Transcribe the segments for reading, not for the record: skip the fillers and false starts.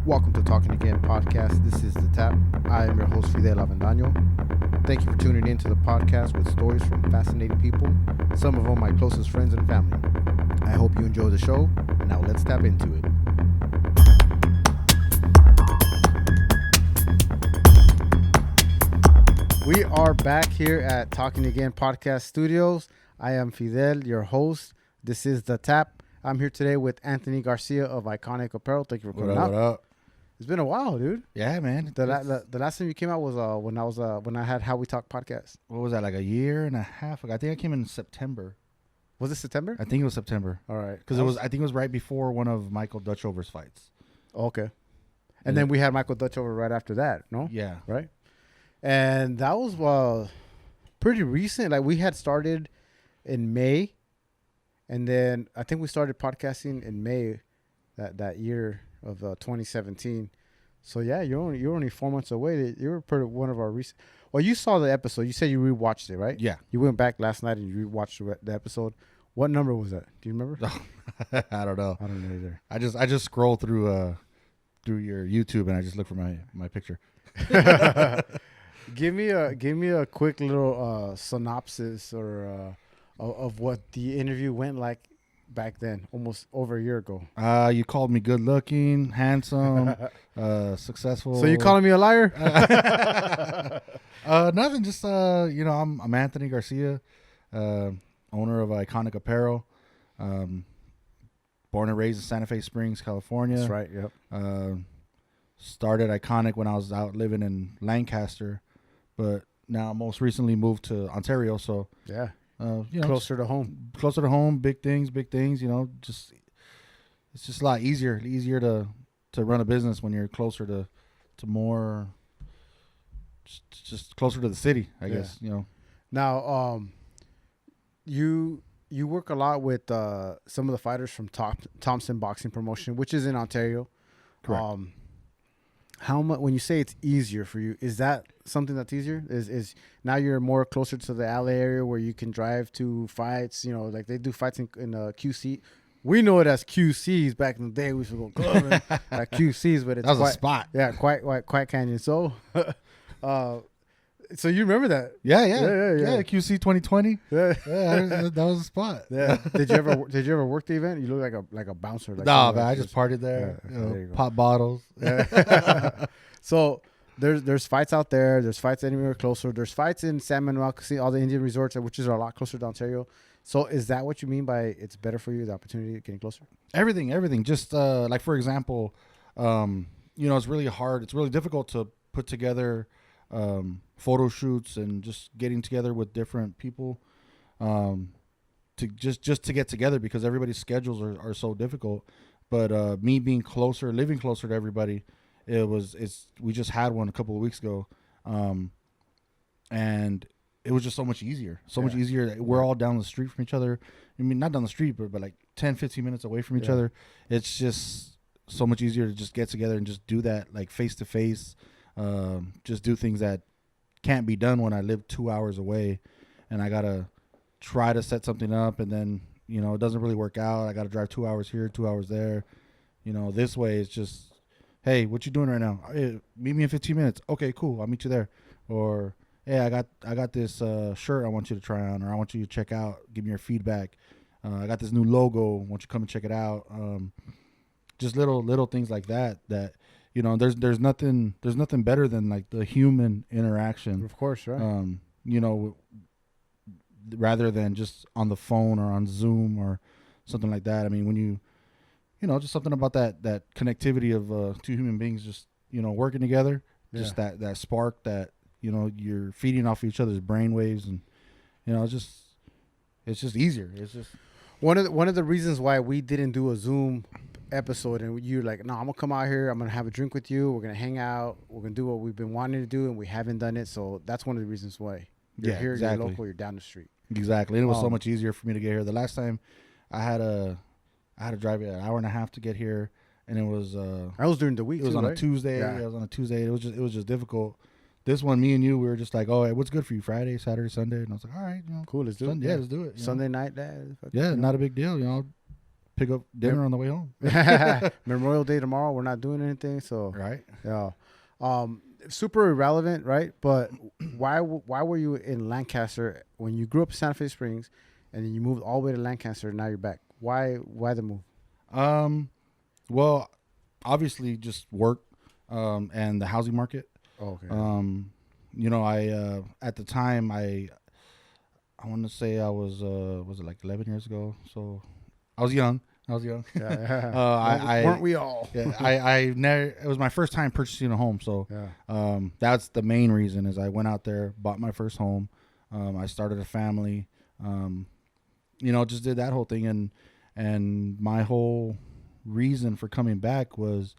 Welcome to Talking Again podcast. This is The Tap. I am your host, Fidel Avendaño. Thank you for tuning in to the podcast with stories from fascinating people, some of them my closest friends and family. I hope you enjoy the show. Now let's tap into it. We are back here at Talking Again podcast studios. I am Fidel, your host. This is The Tap. I'm here today with Anthony Garcia of IKONIK Apparel. Thank you for coming out. What up? It's been a while, dude. Yeah, man. The last time you came out was when I had How We Talk podcast. What was that, like a year and a half ago? I think I came in September. Was it September? I think it was September. All right, Because I think it was right before one of Michael Dutchover's fights. Okay. And then we had Michael Dutchover right after that, no? Yeah. Right? And that was pretty recent. Like, we had started in May, and then I think we started podcasting in May that year of 2017. So yeah, you're only 4 months away. You were pretty one of our recent. Well, you saw the episode. You said you rewatched it, right? Yeah. You went back last night and you rewatched the episode. What number was that? Do you remember? I don't know. I don't know either. I just scroll through your YouTube and I just look for my picture. Give me a quick little synopsis or of what the interview went like back then, almost over a year ago. You called me good looking, handsome, successful. So you calling me a liar? Nothing. Just I'm Anthony Garcia, owner of IKONIK Apparel. Born and raised in Santa Fe Springs, California. That's right. Yep. Started IKONIK when I was out living in Lancaster, but now most recently moved to Ontario. So Yeah. closer to home, big things. Just it's just a lot easier to run a business when you're closer to more, just closer to the city, I guess. Now, you work a lot with some of the fighters from Thompson Boxing Promotion, which is in Ontario. Correct. How much, when you say it's easier for you, is that something that's easier? Is now you're more closer to the LA area where you can drive to fights? Like they do fights in QC. We know it as QCs. Back in the day, we used to go clubbing at QCs, but it's that was a spot. Yeah, Quiet Canyon. So, so you remember that? Yeah. QC 2020. Yeah. Yeah, that was a spot. Yeah. Did you ever work the event? You look like a bouncer. Like No, man, I just partied there. Yeah, there you go. Pop bottles. Yeah. So there's fights out there. There's fights anywhere closer. There's fights in San Manuel, all the Indian resorts, which is a lot closer to Ontario. So is that what you mean by it's better for you, the opportunity of getting closer? Everything. Just like, for example, it's really hard. It's really difficult to put together photo shoots and just getting together with different people to just to get together because everybody's schedules are so difficult. But me being closer, living closer to everybody, we just had one a couple of weeks ago, and it was just so much easier. Much easier. We're all down the street from each other. I mean, not down the street, but like 10, 15 minutes away from each other. It's just so much easier to just get together and just do that, like face to face. Just do things that can't be done when I live 2 hours away, and I gotta try to set something up, and then it doesn't really work out. I gotta drive 2 hours here, 2 hours there. This way it's just, hey, what you doing right now? Hey, meet me in 15 minutes. Okay, cool. I'll meet you there. Or, hey, I got this shirt I want you to try on, or I want you to check out. Give me your feedback. I got this new logo. Why don't you come and check it out? Just little things like that. There's nothing better than like the human interaction. Of course, right. Rather than just on the phone or on Zoom or something like that. I mean, when you just something about that connectivity of two human beings just working together, just that spark that you're feeding off each other's brain waves, and it's just easier. It's just one of the reasons why we didn't do a Zoom episode, and you're like, no, I'm gonna come out here, I'm gonna have a drink with you, we're gonna hang out, we're gonna do what we've been wanting to do, and we haven't done it. So that's one of the reasons why you're here. Exactly. You're local, you're down the street. Exactly. And it was so much easier for me to get here. The last time I had to drive an hour and a half to get here, and it was I was during the week. It was on a Tuesday. Yeah. It was on a Tuesday. It was just difficult. This one, me and you, we were just like, oh, hey, what's good for you? Friday, Saturday, Sunday? And I was like, all right, cool, let's do it. Yeah, let's do it. Sunday night, Dad. Yeah, not a big deal, pick up dinner on the way home. Memorial Day tomorrow. We're not doing anything. So Right. yeah, super irrelevant, right? But why were you in Lancaster when you grew up in Santa Fe Springs, and then you moved all the way to Lancaster, and now you're back? Why the move? Well, obviously just work, and the housing market. Okay. You know, I at the time I want to say I was it like 11 years ago? So I was young. Yeah. Weren't we all? Yeah, I never. It was my first time purchasing a home, so Yeah. that's the main reason. Is I went out there, bought my first home. I started a family. You know, just did that whole thing, and my whole reason for coming back was,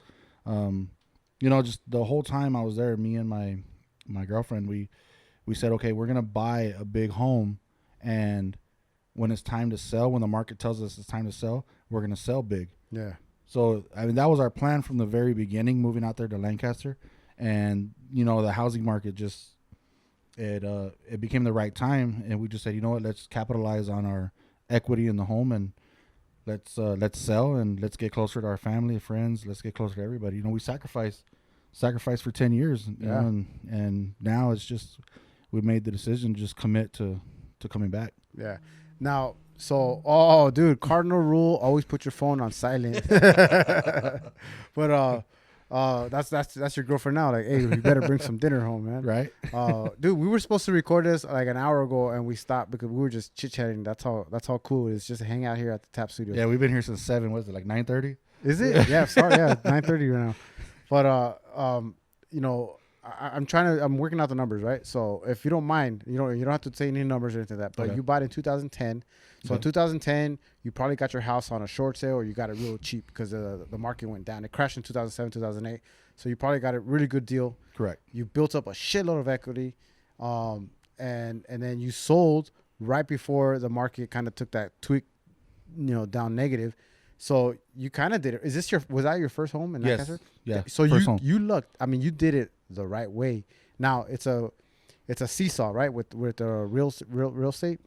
you know, just the whole time I was there, me and my girlfriend, we said, okay, we're gonna buy a big home, and when it's time to sell, when the market tells us it's time to sell, we're gonna sell big. Yeah. So I mean, that was our plan from the very beginning, moving out there to Lancaster, and you know, the housing market just it became the right time, and we just said, you know what, let's capitalize on our equity in the home, and let's sell, and let's get closer to our family, friends. Let's get closer to everybody. You know, we sacrificed for 10 years, you know, and now it's just we made the decision to just commit to coming back. Yeah. Now, so dude, cardinal rule: always put your phone on silent. But that's your girlfriend now. Like, hey, you better bring some dinner home, man. Right. Dude, we were supposed to record this like an hour ago, and we stopped because we were just chit chatting. That's how cool it is, just to hang out here at the Tap Studio. Yeah, we've been here since 7. What is it, like 9:30? Is it? Yeah. Sorry. Yeah, 9:30 right now. But you know, I'm working out the numbers, right? So if you don't mind, you don't have to say any numbers or anything like that. But Okay. you bought in 2010. So in 2010, you probably got your house on a short sale, or you got it real cheap because the market went down. It crashed in 2007, 2008. So you probably got a really good deal. Correct. You built up a shitload of equity, and then you sold right before the market kind of took that tweak, you know, down negative. So you kind of did it. Was that your first home in Lancaster? Yeah. So first home. you lucked. I mean, you did it the right way. Now it's a seesaw, right? With the real estate.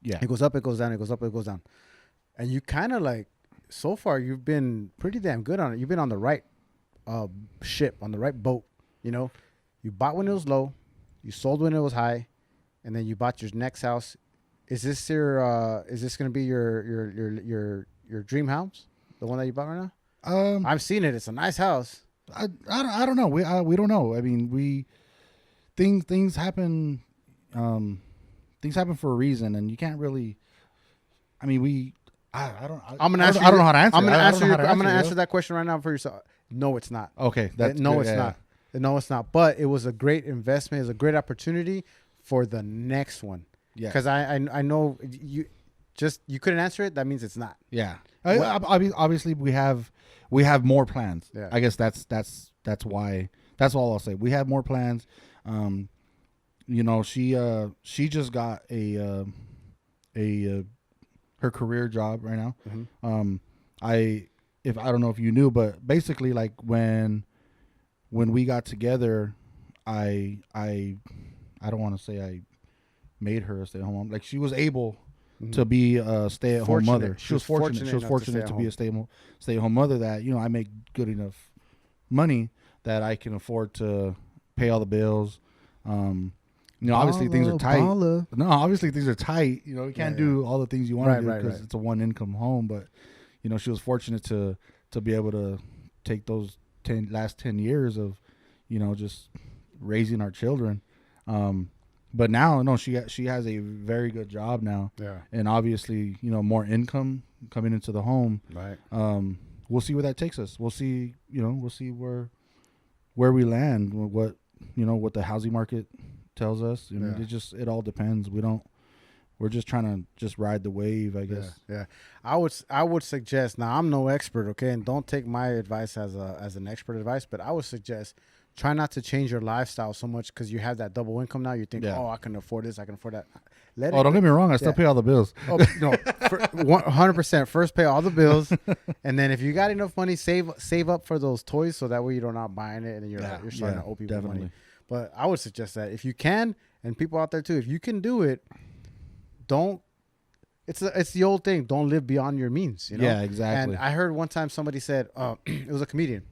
Yeah. It goes up, it goes down, it goes up, it goes down. And you kind of like, so far you've been pretty damn good on it. You've been on the right ship, on the right boat. You know, you bought when it was low, you sold when it was high, and then you bought your next house. Is this gonna be your dream house, the one that you bought right now? I've seen it. It's a nice house. I don't know. We don't know. I mean, things happen. Things happen for a reason, and you can't really. I mean, I don't. I'm gonna answer. I don't know how to answer. I'm gonna answer. I'm gonna it, answer that question right now for yourself. No, it's not. Okay, that's no, good. it's Yeah. not. No, it's not. But it was a great investment. It was a great opportunity for the next one. Yeah. Because I know you couldn't answer it. That means it's not. Yeah. Obviously, we have more plans. Yeah. I guess that's why. That's all I'll say. We have more plans. You know, she just got her career job right now. Mm-hmm. I don't know if you knew, but basically, like when we got together, I don't want to say I made her a stay-at-home mom. Like, she was able to be a stay-at-home mother. She was fortunate. She was fortunate to be a stay-at-home mother. That, you know, I make good enough money that I can afford to pay all the bills. You know, obviously things are tight. No, obviously things are tight. You know, you can't do all the things you want to do because it's a one-income home. But, you know, she was fortunate to be able to take those last 10 years of, you know, just raising our children. But now, no, she has a very good job now. Yeah. And obviously, you know, more income coming into the home. Right. We'll see where that takes us. We'll see, you know, where we land, what the housing market tells us. You know, it all depends. We're just trying to just ride the wave, I guess. Yeah. I would suggest, now I'm no expert, okay, and don't take my advice as an expert advice, but I would suggest try not to change your lifestyle so much because you have that double income now. You think, oh, I can afford this, I can afford that. Don't get me wrong, I still pay all the bills. Oh, no, 100%. First pay all the bills, and then if you got enough money, save up for those toys so that way you're not buying it and you're starting to owe people money. But I would suggest that if you can, and people out there too, if you can do it, don't it's the old thing. Don't live beyond your means. You know. Yeah, exactly. And I heard one time somebody said, it was a comedian.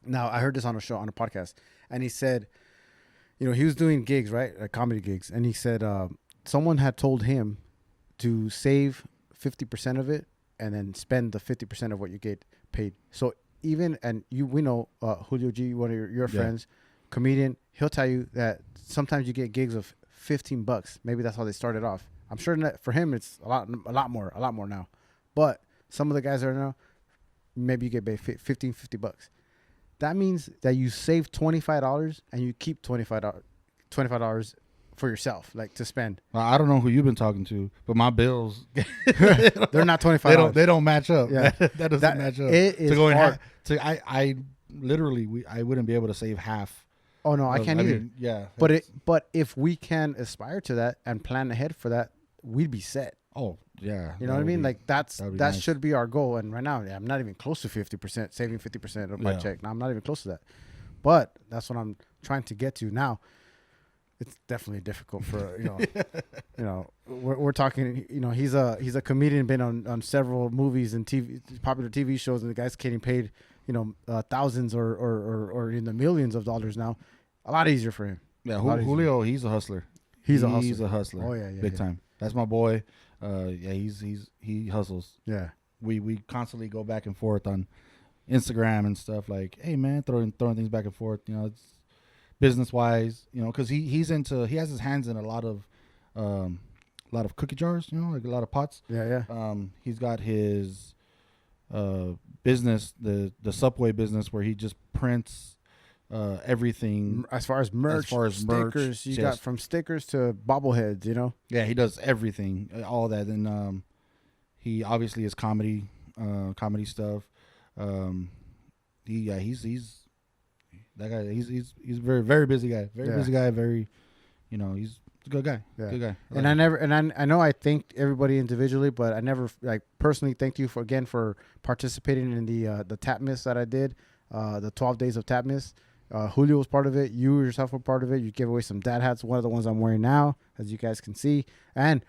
Now I heard this on a show on a podcast, and he said, you know, he was doing gigs, right, comedy gigs, and he said someone had told him to save 50% of it and then spend the 50% of what you get paid. So even we know Julio G, one of your friends, comedian, he'll tell you that sometimes you get gigs of $15. Maybe that's how they started off. I'm sure that for him it's a lot more now. But some of the guys that are now, maybe you get paid $50. That means that you save $25 and you keep $25 for yourself, like to spend. Well, I don't know who you've been talking to, but my bills they're not $25. They don't match up. Yeah, that doesn't match up. It is hard. I literally I wouldn't be able to save half. Oh no, I can't either. Yeah, but if we can aspire to that and plan ahead for that, we'd be set. Oh yeah, you know what I mean? Like that nice. should be our goal. And right now, I'm not even close to 50%, saving 50% of my check. Now I'm not even close to that. But that's what I'm trying to get to now. It's definitely difficult for we're talking. You know, he's a comedian, been on several movies and popular TV shows, and the guy's getting paid thousands or in the millions of dollars now. A lot easier for him. Yeah, Julio, he's a hustler. He's a hustler. Oh yeah, big time. That's my boy. He hustles. Yeah, we constantly go back and forth on Instagram and stuff. Like, hey man, throwing things back and forth. You know, it's business wise. You know, because he has his hands in a lot of cookie jars. You know, like a lot of pots. Yeah. He's got his business, the Subway business, where he just prints everything as far as merch, stickers. You got from stickers to bobbleheads. You know. Yeah, he does everything, all that. And he obviously is comedy stuff. He's that guy. He's a very, very busy guy. Busy guy. Very, he's a good guy. Yeah. Good guy. I know I thanked everybody individually, but I never personally thanked you for participating in the tap miss that I did, the 12 days of tap miss. Julio was part of it. You yourself were part of it. You gave away some dad hats. One of the ones I'm wearing now, as you guys can see. And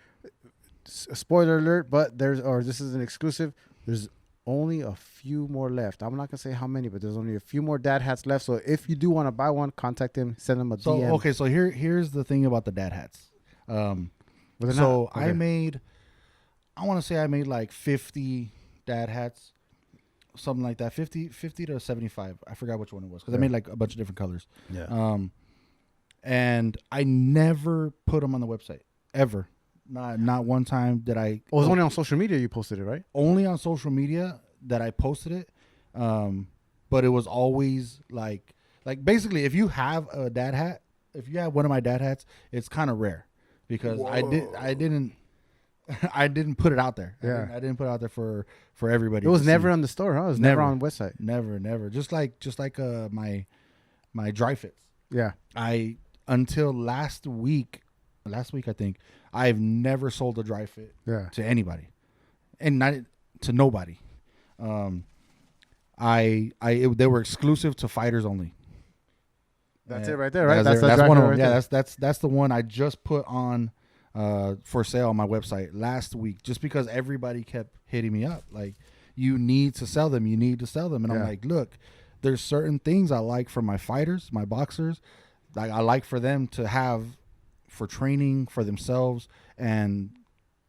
spoiler alert, but this is an exclusive. There's only a few more left. I'm not gonna say how many, but there's only a few more dad hats left. So if you do want to buy one, contact him. Send him a DM. Okay, so here's the thing about the dad hats. I made like 50 dad hats. Something like that, 50 to 75. I forgot which one it was because I made like a bunch of different colors. Yeah. And I never put them on the website ever. Not one time did I. Oh, it was only on social media you posted it, right? Only on social media that I posted it. But it was always like basically if you have a dad hat, if you have one of my dad hats, it's kind of rare because I didn't put it out there. Yeah. I didn't put it out there for everybody. It was never on the store, huh? It was never on the website. Never. Just like my dry fits. Yeah. Until last week I think, I've never sold a dry fit to anybody. And not to nobody. They were exclusive to fighters only. That's it right there, right? That's one of them. Right, yeah, that's the one I just put on for sale on my website last week, just because everybody kept hitting me up like, you need to sell them, and I'm like, look, there's certain things I like from my fighters, my boxers, like I like for them to have for training for themselves, and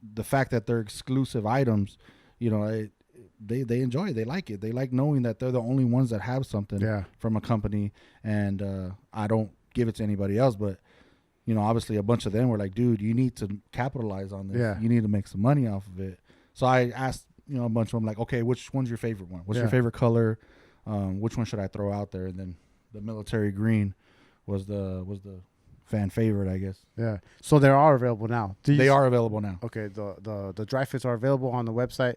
the fact that they're exclusive items, they enjoy it, they like it, they like knowing that they're the only ones that have something from a company, and I don't give it to anybody else, but obviously a bunch of them were like, dude, you need to capitalize on this. You need to make some money off of it. So I asked, a bunch of them, like, okay, which one's your favorite one? What's your favorite color? Which one should I throw out there? And then the military green was the fan favorite, I guess. Yeah. So they are available now. They are available now. Okay. The dry fits are available on the website.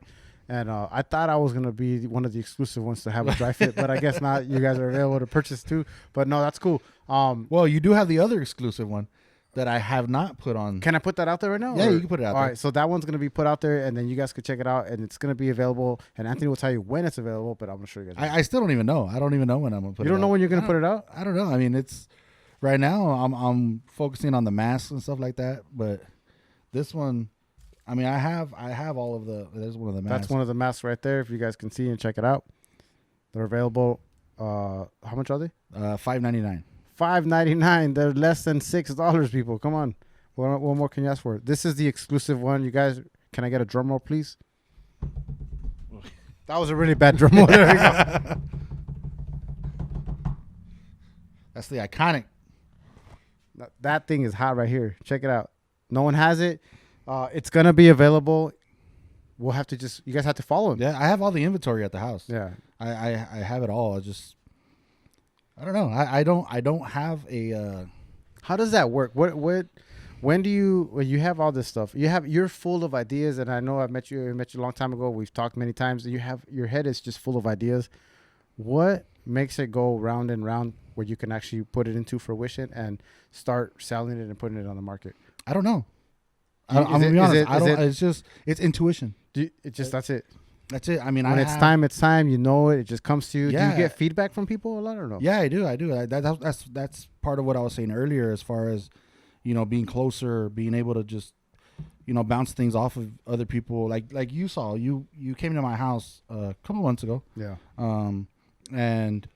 And I thought I was going to be one of the exclusive ones to have a dry fit, but I guess not. You guys are available to purchase too. But no, that's cool. Well, you do have the other exclusive one that I have not put on. Can I put that out there right now? Yeah, you can put it out there. All right, so that one's going to be put out there, and then you guys can check it out, and it's going to be available. And Anthony will tell you when it's available, but I'm going to show you guys. I still don't even know. I don't even know when I'm going to put it out. You don't know when you're going to put it out? I don't know. I mean, it's right now I'm focusing on the masks and stuff like that, but this one, I mean, I have all of the. There's one of the masks. That's one of the masks right there. If you guys can see and check it out, they're available. How much are they? $5.99. $5.99. They're less than $6. People, come on. What more can you ask for? This is the exclusive one. You guys, can I get a drum roll, please? That was a really bad drum roll. There we go. That's the IKONIK. That thing is hot right here. Check it out. No one has it. It's gonna be available. We'll have to you guys have to follow him. Yeah, I have all the inventory at the house. Yeah, I have it all. I don't know. I don't have a. How does that work? When you have all this stuff, you're full of ideas, and I know I met you a long time ago. We've talked many times. Your head is just full of ideas. What makes it go round and round where you can actually put it into fruition and start selling it and putting it on the market? I don't know. I'm gonna be honest. It's intuition. That's it. That's it. I mean, when it's time. You know it. It just comes to you. Yeah. Do you get feedback from people a lot or no? Yeah, I do. That's part of what I was saying earlier, as far as, being closer, being able to just, bounce things off of other people. Like you saw, you came to my house a couple months ago. Yeah. And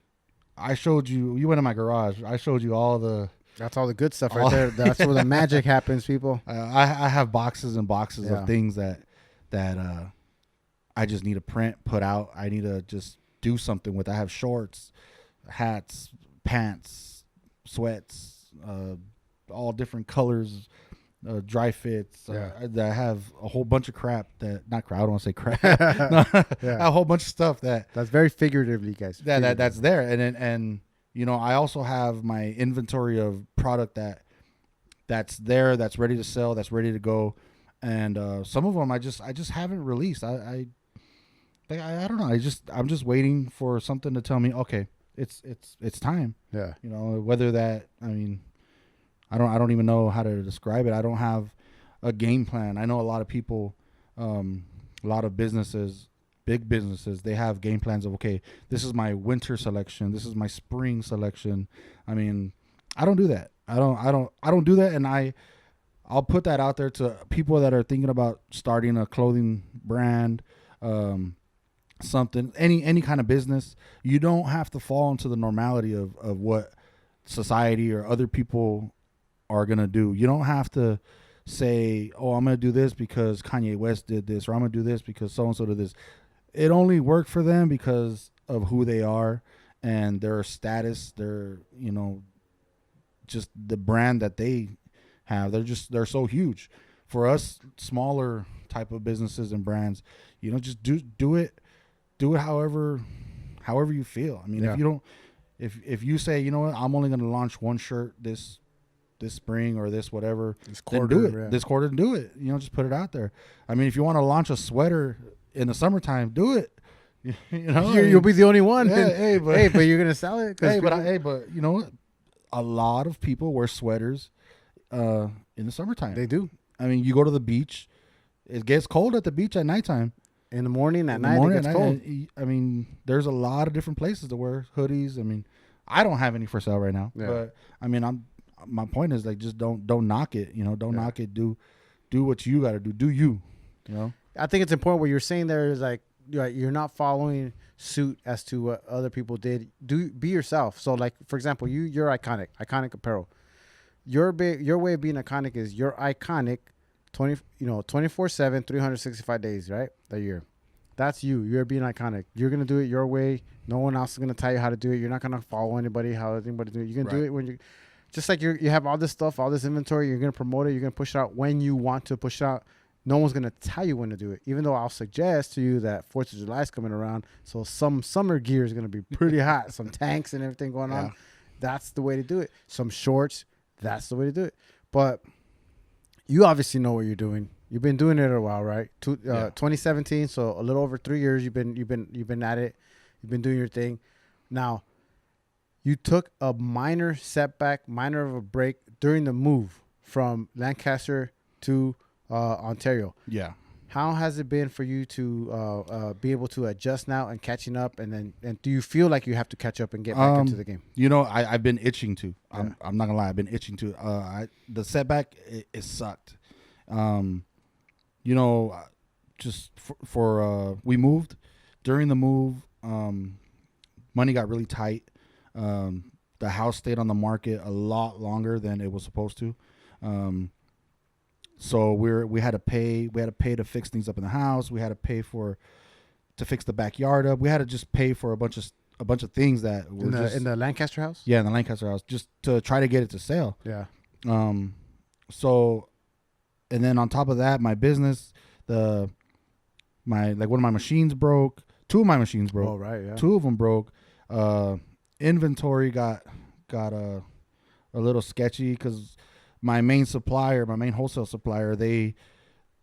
I showed you. You went in my garage. I showed you all the. That's all the good stuff right there. That's where the magic happens, people. I have boxes and boxes of things that I just need to print, put out. I need to just do something with. I have shorts, hats, pants, sweats, all different colors, dry fits. I have a whole bunch of crap not crap. I don't want to say crap. A whole bunch of stuff that's very figuratively, guys. That's there, and I also have my inventory of product that's there, that's ready to sell, that's ready to go, and some of them I just haven't released. I don't know. I'm just waiting for something to tell me, okay, it's time. Yeah. Whether that, I mean, I don't even know how to describe it. I don't have a game plan. I know a lot of people, a lot of businesses, big businesses, they have game plans of, okay, this is my winter selection, this is my spring selection. I mean, I don't do that. I don't do that, and I'll put that out there to people that are thinking about starting a clothing brand, something, any kind of business. You don't have to fall into the normality of what society or other people are gonna do. You don't have to say, oh, I'm gonna do this because Kanye West did this, or I'm gonna do this because so and so did this. It only worked for them because of who they are and their status, their, just the brand that they have. They're so huge. For us, smaller type of businesses and brands, just do it however you feel. I mean, if you say, you know what, I'm only going to launch one shirt this spring or this whatever, then do it. Yeah. This quarter, do it. Just put it out there. I mean, if you want to launch a sweater in the summertime, do it. You'll be the only one. Yeah, but you're gonna sell it. But you know what? A lot of people wear sweaters in the summertime. They do. I mean, you go to the beach. It gets cold at the beach at nighttime. In the morning, at night, it gets cold. I mean, there's a lot of different places to wear hoodies. I mean, I don't have any for sale right now. Yeah. But I mean, my point is, like, just don't knock it. Don't knock it. Do what you got to do. Do you? I think it's important what you're saying there is, like, you're not following suit as to what other people did. Be yourself. So, like, for example, you're IKONIK Apparel. Your way of being iconic is you're iconic 24/7, 365 days, right? A year. That's you. You're being iconic. You're going to do it your way. No one else is going to tell you how to do it. You're not going to follow anybody, how anybody do it. You're going to do it when you just like you have all this stuff, all this inventory. You're going to promote it. You're going to push it out when you want to push it out. No one's going to tell you when to do it, even though I'll suggest to you that 4th of July is coming around. So some summer gear is going to be pretty hot. Some tanks and everything going on. That's the way to do it. Some shorts. That's the way to do it. But you obviously know what you're doing. You've been doing it a while, right? 2017, so a little over 3 years. You've been at it. You've been doing your thing. Now, you took a minor setback, minor of a break during the move from Lancaster to Ontario. Yeah. How has it been for you to be able to adjust now and catching up? And do you feel like you have to catch up and get back into the game? I've been itching to. I'm not gonna lie. I've been itching to. The setback, it sucked. you know, just for we moved. During the move, money got really tight. The house stayed on the market a lot longer than it was supposed to. So we had to pay to fix things up in the house. We had to pay to fix the backyard up. We had to just pay for a bunch of things that were in the Lancaster house. Yeah, in the Lancaster house, just to try to get it to sell. Yeah. So, and then on top of that, my business, one of my machines broke. Two of my machines broke. Oh, right. Yeah. Two of them broke. Inventory got a little sketchy because my main wholesale supplier,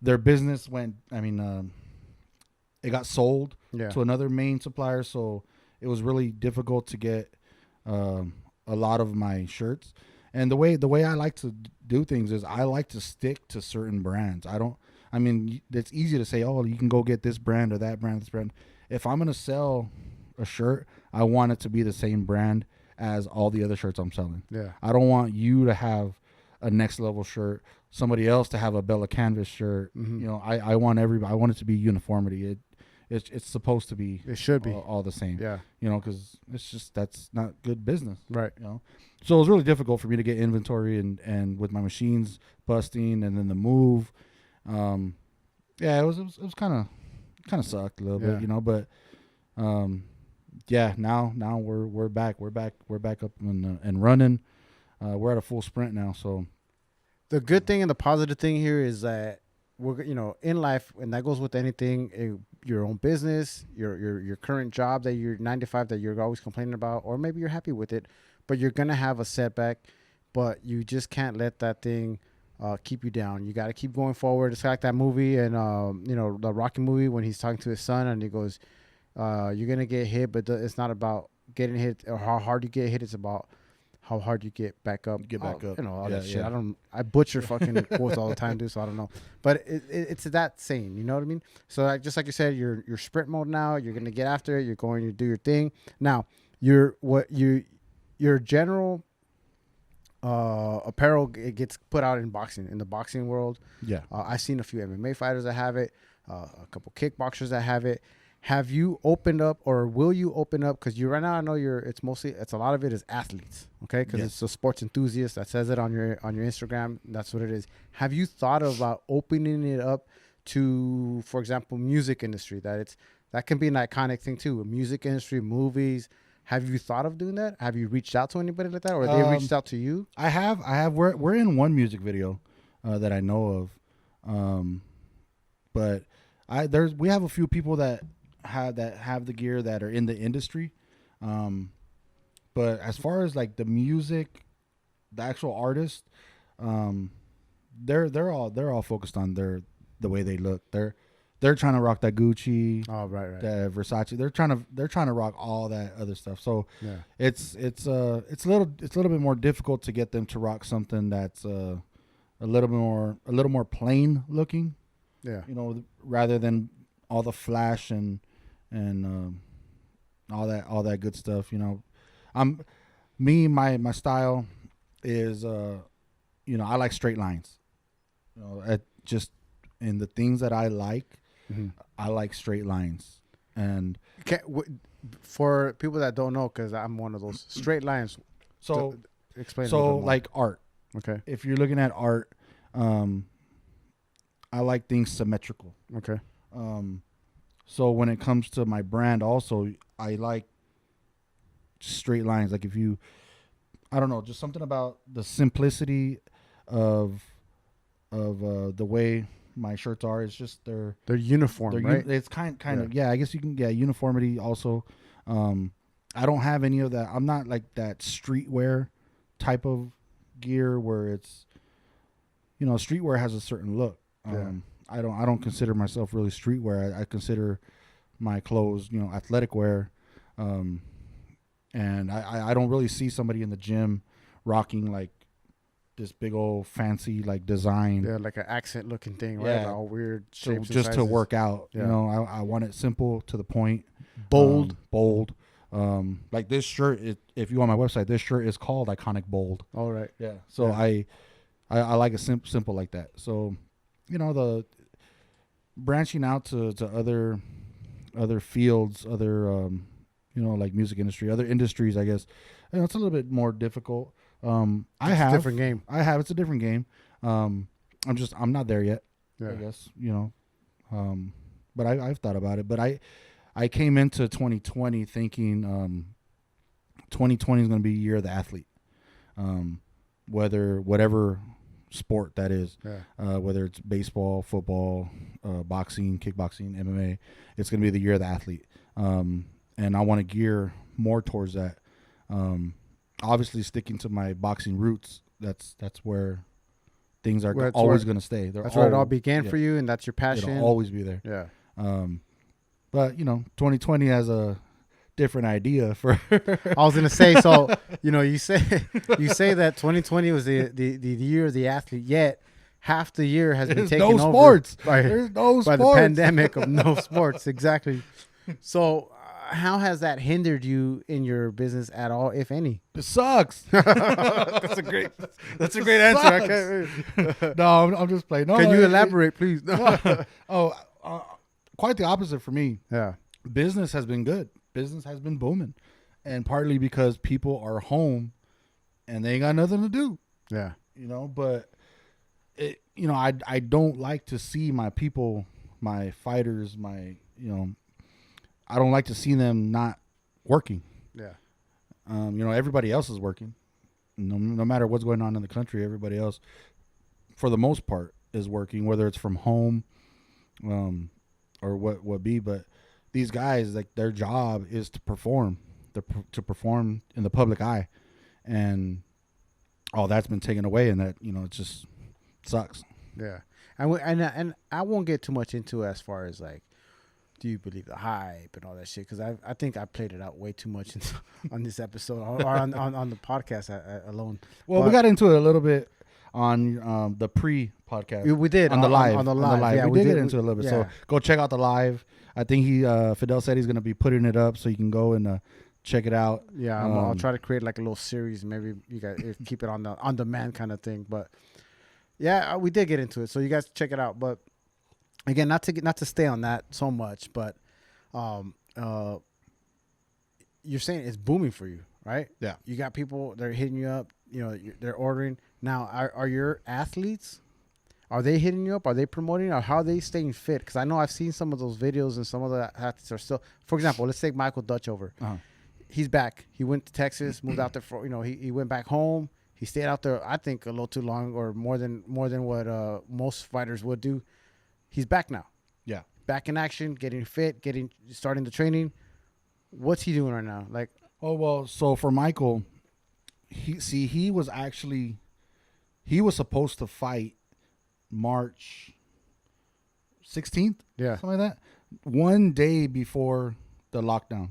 their business went. It got sold to another main supplier, so it was really difficult to get a lot of my shirts. And the way I like to do things is I like to stick to certain brands. It's easy to say, oh, you can go get this brand or that brand, this brand. If I'm gonna sell a shirt, I want it to be the same brand as all the other shirts I'm selling. Yeah. I don't want you to have a Next Level shirt, somebody else to have a Bella Canvas shirt. Mm-hmm. I want I want it to be uniformity. It's supposed to be. It should be all the same. Yeah. Because that's not good business. Right. So it was really difficult for me to get inventory and with my machines busting and then the move. It was kind of sucked a little bit, but now we're back up and running. We're at a full sprint now. So the good thing and the positive thing here is that we're in life, and that goes with anything, your own business, your current job that you're 9 to 5 that you're always complaining about, or maybe you're happy with it, but you're gonna have a setback, but you just can't let that thing keep you down. You got to keep going forward. It's like that movie and the Rocky movie when he's talking to his son and he goes, you're gonna get hit, but it's not about getting hit or how hard you get hit. It's about how hard you get back up. All that shit. I butcher fucking quotes all the time, dude. So I don't know, but it's that saying. You know what I mean? So just like you said, you're sprint mode now. You're gonna get after it. You're going to do your thing. Now, your general apparel, it gets put out in the boxing world. Yeah. I've seen a few MMA fighters that have it, a couple kickboxers that have it. Have you opened up, or will you open up? Because right now I know it's a lot of it is athletes, okay? Because it's a sports enthusiast that says it on your Instagram. That's what it is. Have you thought about opening it up to, for example, music industry? That can be an iconic thing too. Music industry, movies. Have you thought of doing that? Have you reached out to anybody like that, or they reached out to you? I have. We're in one music video that I know of, but we have a few people that have the gear that are in the industry, but as far as like the music, the actual artist, they're all focused on the way they look. They're trying to rock that Gucci, right, that Versace. They're trying to rock all that other stuff. So it's a little bit more difficult to get them to rock something that's a little more plain looking. Yeah, rather than all the flash and all that good stuff. My style is I like straight lines. Just in the things that I like. Mm-hmm. I like straight lines. And for people that don't know, because I'm one of those straight lines. So explain. So like art. Okay. If you're looking at art, I like things symmetrical. Okay. So when it comes to my brand, also I like straight lines. Like I don't know, just something about the simplicity of the way my shirts are. It's just they're uniform, right? It's kind of I guess you can uniformity also. I don't have any of that. I'm not like that streetwear type of gear where it's streetwear has a certain look. I don't consider myself really streetwear. I consider my clothes athletic wear, and I don't really see somebody in the gym rocking like this big old fancy like design. Yeah, like an accent looking thing, right? Like all weird shapes. So just to work out, I want it simple, to the point, bold. Like this shirt, if you go on my website, this shirt is called IKONIK Bold. All right. Yeah. So I like it simple like that. So, branching out to other fields, other like music industry, other industries, I guess, it's a little bit more difficult. It's a different game. It's a different game. I'm not there yet. Yeah. I guess but I've thought about it. But I came into 2020 thinking 2020 is going to be the year of the athlete. Whatever sport that is, whether it's baseball, football, boxing, kickboxing, MMA, it's going to be the year of the athlete. And I want to gear more towards that. Obviously, sticking to my boxing roots, that's where things are always going to stay. That's where it all began for you, and that's your passion. It'll always be there. Yeah. But 2020 has a different idea for. I was gonna say, so you say that 2020 was the year of the athlete, yet half the year has been taken over sports. There's no sports by the pandemic of no sports. Exactly. So how has that hindered you in your business at all, if any? It sucks. That's a great answer. No, I'm just playing. No, can you elaborate, please? Quite the opposite for me. Yeah. Business has been good. Business has been booming, and partly because people are home and they ain't got nothing to do. Yeah. But I don't like to see my people, my fighters, I don't like to see them not working. Yeah. Everybody else is working. No matter what's going on in the country, everybody else, for the most part, is working, whether it's from home, or what be. But these guys, like, their job is to perform, to perform in the public eye, and all that's been taken away, and that it just sucks. Yeah, and I won't get too much into it as far as like, do you believe the hype and all that shit? Because I think I played it out way too much on this episode or on the podcast alone. Well, we got into it a little bit on the pre-podcast. We did on the live. On the live. Yeah, we did get into it a little bit. Yeah. So go check out the live. I think Fidel said he's going to be putting it up, so you can go and check it out. Yeah, I'll try to create like a little series. Maybe you guys keep it on demand kind of thing. But yeah, we did get into it, so you guys check it out. But again, not to stay on that so much, but you're saying it's booming for you, right? Yeah, you got people, they're hitting you up. They're ordering now. Are your athletes? Are they hitting you up? Are they promoting? Or how are they staying fit? Because I know I've seen some of those videos, and some of the athletes are still. For example, let's take Michael Dutch over. Uh-huh. He's back. He went to Texas, moved out there for. He went back home. He stayed out there, I think, a little too long, or more than what most fighters would do. He's back now. Yeah, back in action, getting fit, starting the training. What's he doing right now? Like, so for Michael, he was supposed to fight March 16th, something like that. One day before the lockdown,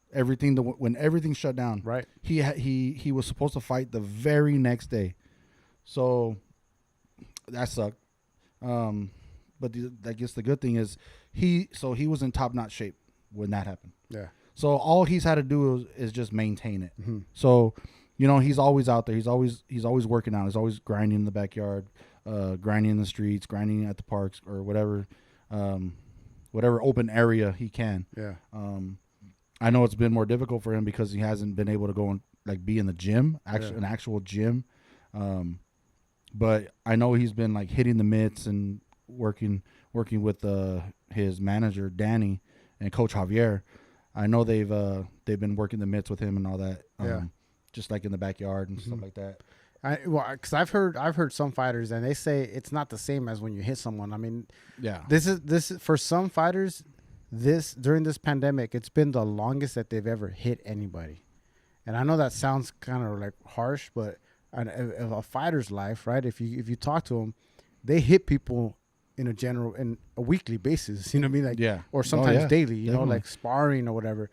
when everything shut down, right? He was supposed to fight the very next day, so that sucked. But I guess the good thing is he was in top-notch shape when that happened. Yeah. So all he's had to do is just maintain it. Mm-hmm. So, he's always out there. He's always working out. He's always grinding in the backyard, grinding in the streets, grinding at the parks or whatever open area he can. Yeah. I know it's been more difficult for him because he hasn't been able to go and like be in the gym, an actual gym. But I know he's been like hitting the mitts and working with his manager Danny and Coach Javier. I know they've been working the mitts with him and all that. Just like in the backyard and stuff like that. Because I've heard some fighters and they say it's not the same as when you hit someone. I mean, this is for some fighters. During this pandemic, it's been the longest that they've ever hit anybody. And I know that sounds kind of like harsh, but in a fighter's life, right? If you talk to them, they hit people in a weekly basis. You know what I mean? Like, or sometimes daily. You know, like sparring or whatever.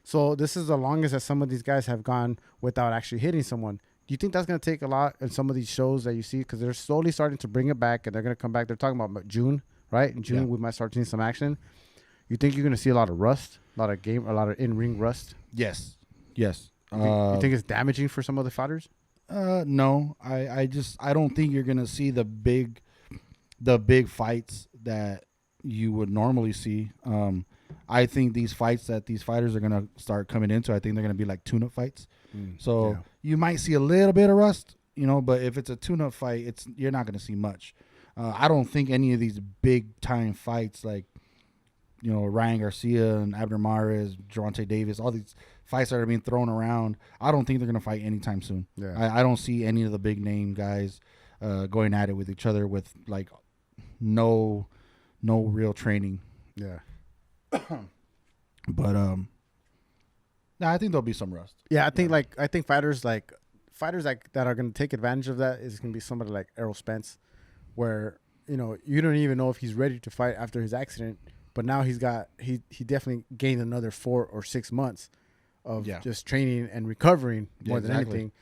So this is the longest that some of these guys have gone without actually hitting someone. Do you think that's going to take a lot in some of these shows that you see? Because they're slowly starting to bring it back, and they're going to come back. They're talking about June, right? In June, we might start seeing some action. You think you're going to see a lot of rust, a lot of in-ring rust? Yes. You think it's damaging for some of the fighters? No. I don't think you're going to see the big fights that you would normally see. I think these fights that these fighters are gonna start coming into, I think they're gonna be like tune-up fights. So you might see a little bit of rust, but if it's a tune-up fight, you're not gonna see much. I don't think any of these big time fights like Ryan Garcia and Abner Mares, Gervonta Davis, all these fights that are being thrown around, I don't think they're gonna fight anytime soon. I don't see any of the big name guys going at it with each other with like no real training. But nah, I think there'll be some rust. I think fighters like that are going to take advantage of that is going to be somebody like Errol Spence, where you don't even know if he's ready to fight after his accident, but now he definitely gained another 4 or 6 months of just training and recovering more than anything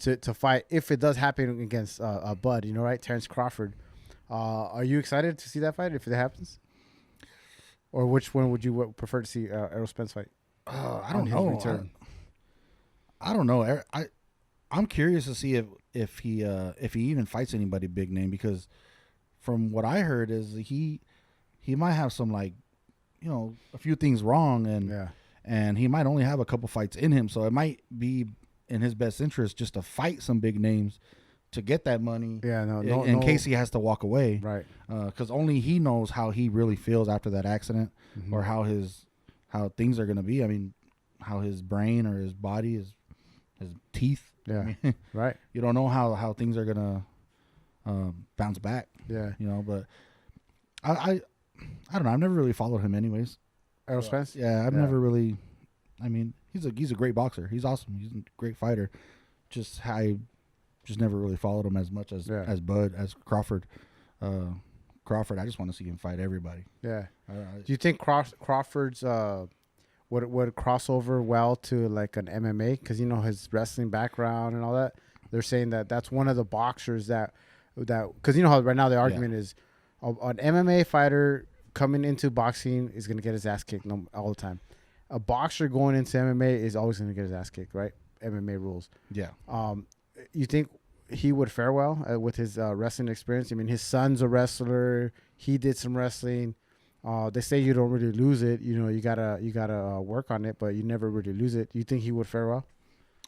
to fight if it does happen against a Bud, right? Terrence Crawford. Are you excited to see that fight if it happens? Or which one would you prefer to see Errol Spence fight? I don't know. I don't know. I'm curious to see if he even fights anybody big name, because from what I heard is he might have some a few things wrong and he might only have a couple fights in him, so it might be in his best interest just to fight some big names to get that money. In case he has to walk away, right? Because only he knows how he really feels after that accident, or how things are going to be. I mean, how his brain or his body, his teeth. Right. You don't know how things are going to bounce back. But I don't know. I've never really followed him, anyways. Errol Spence. I've never really. I mean, he's a great boxer. He's awesome. He's a great fighter. I just never really followed him as much as Bud, as Crawford. Crawford, I just want to see him fight everybody. Do you think Crawford's would cross over well to like an MMA, because his wrestling background and all that? They're saying that that's one of the boxers that because how right now the argument is an MMA fighter coming into boxing is going to get his ass kicked all the time. A boxer going into MMA is always going to get his ass kicked, right? MMA rules. You think he would fare well with his wrestling experience? I mean, his son's a wrestler. He did some wrestling. They say you don't really lose it. You gotta work on it, but you never really lose it. You think he would fare well?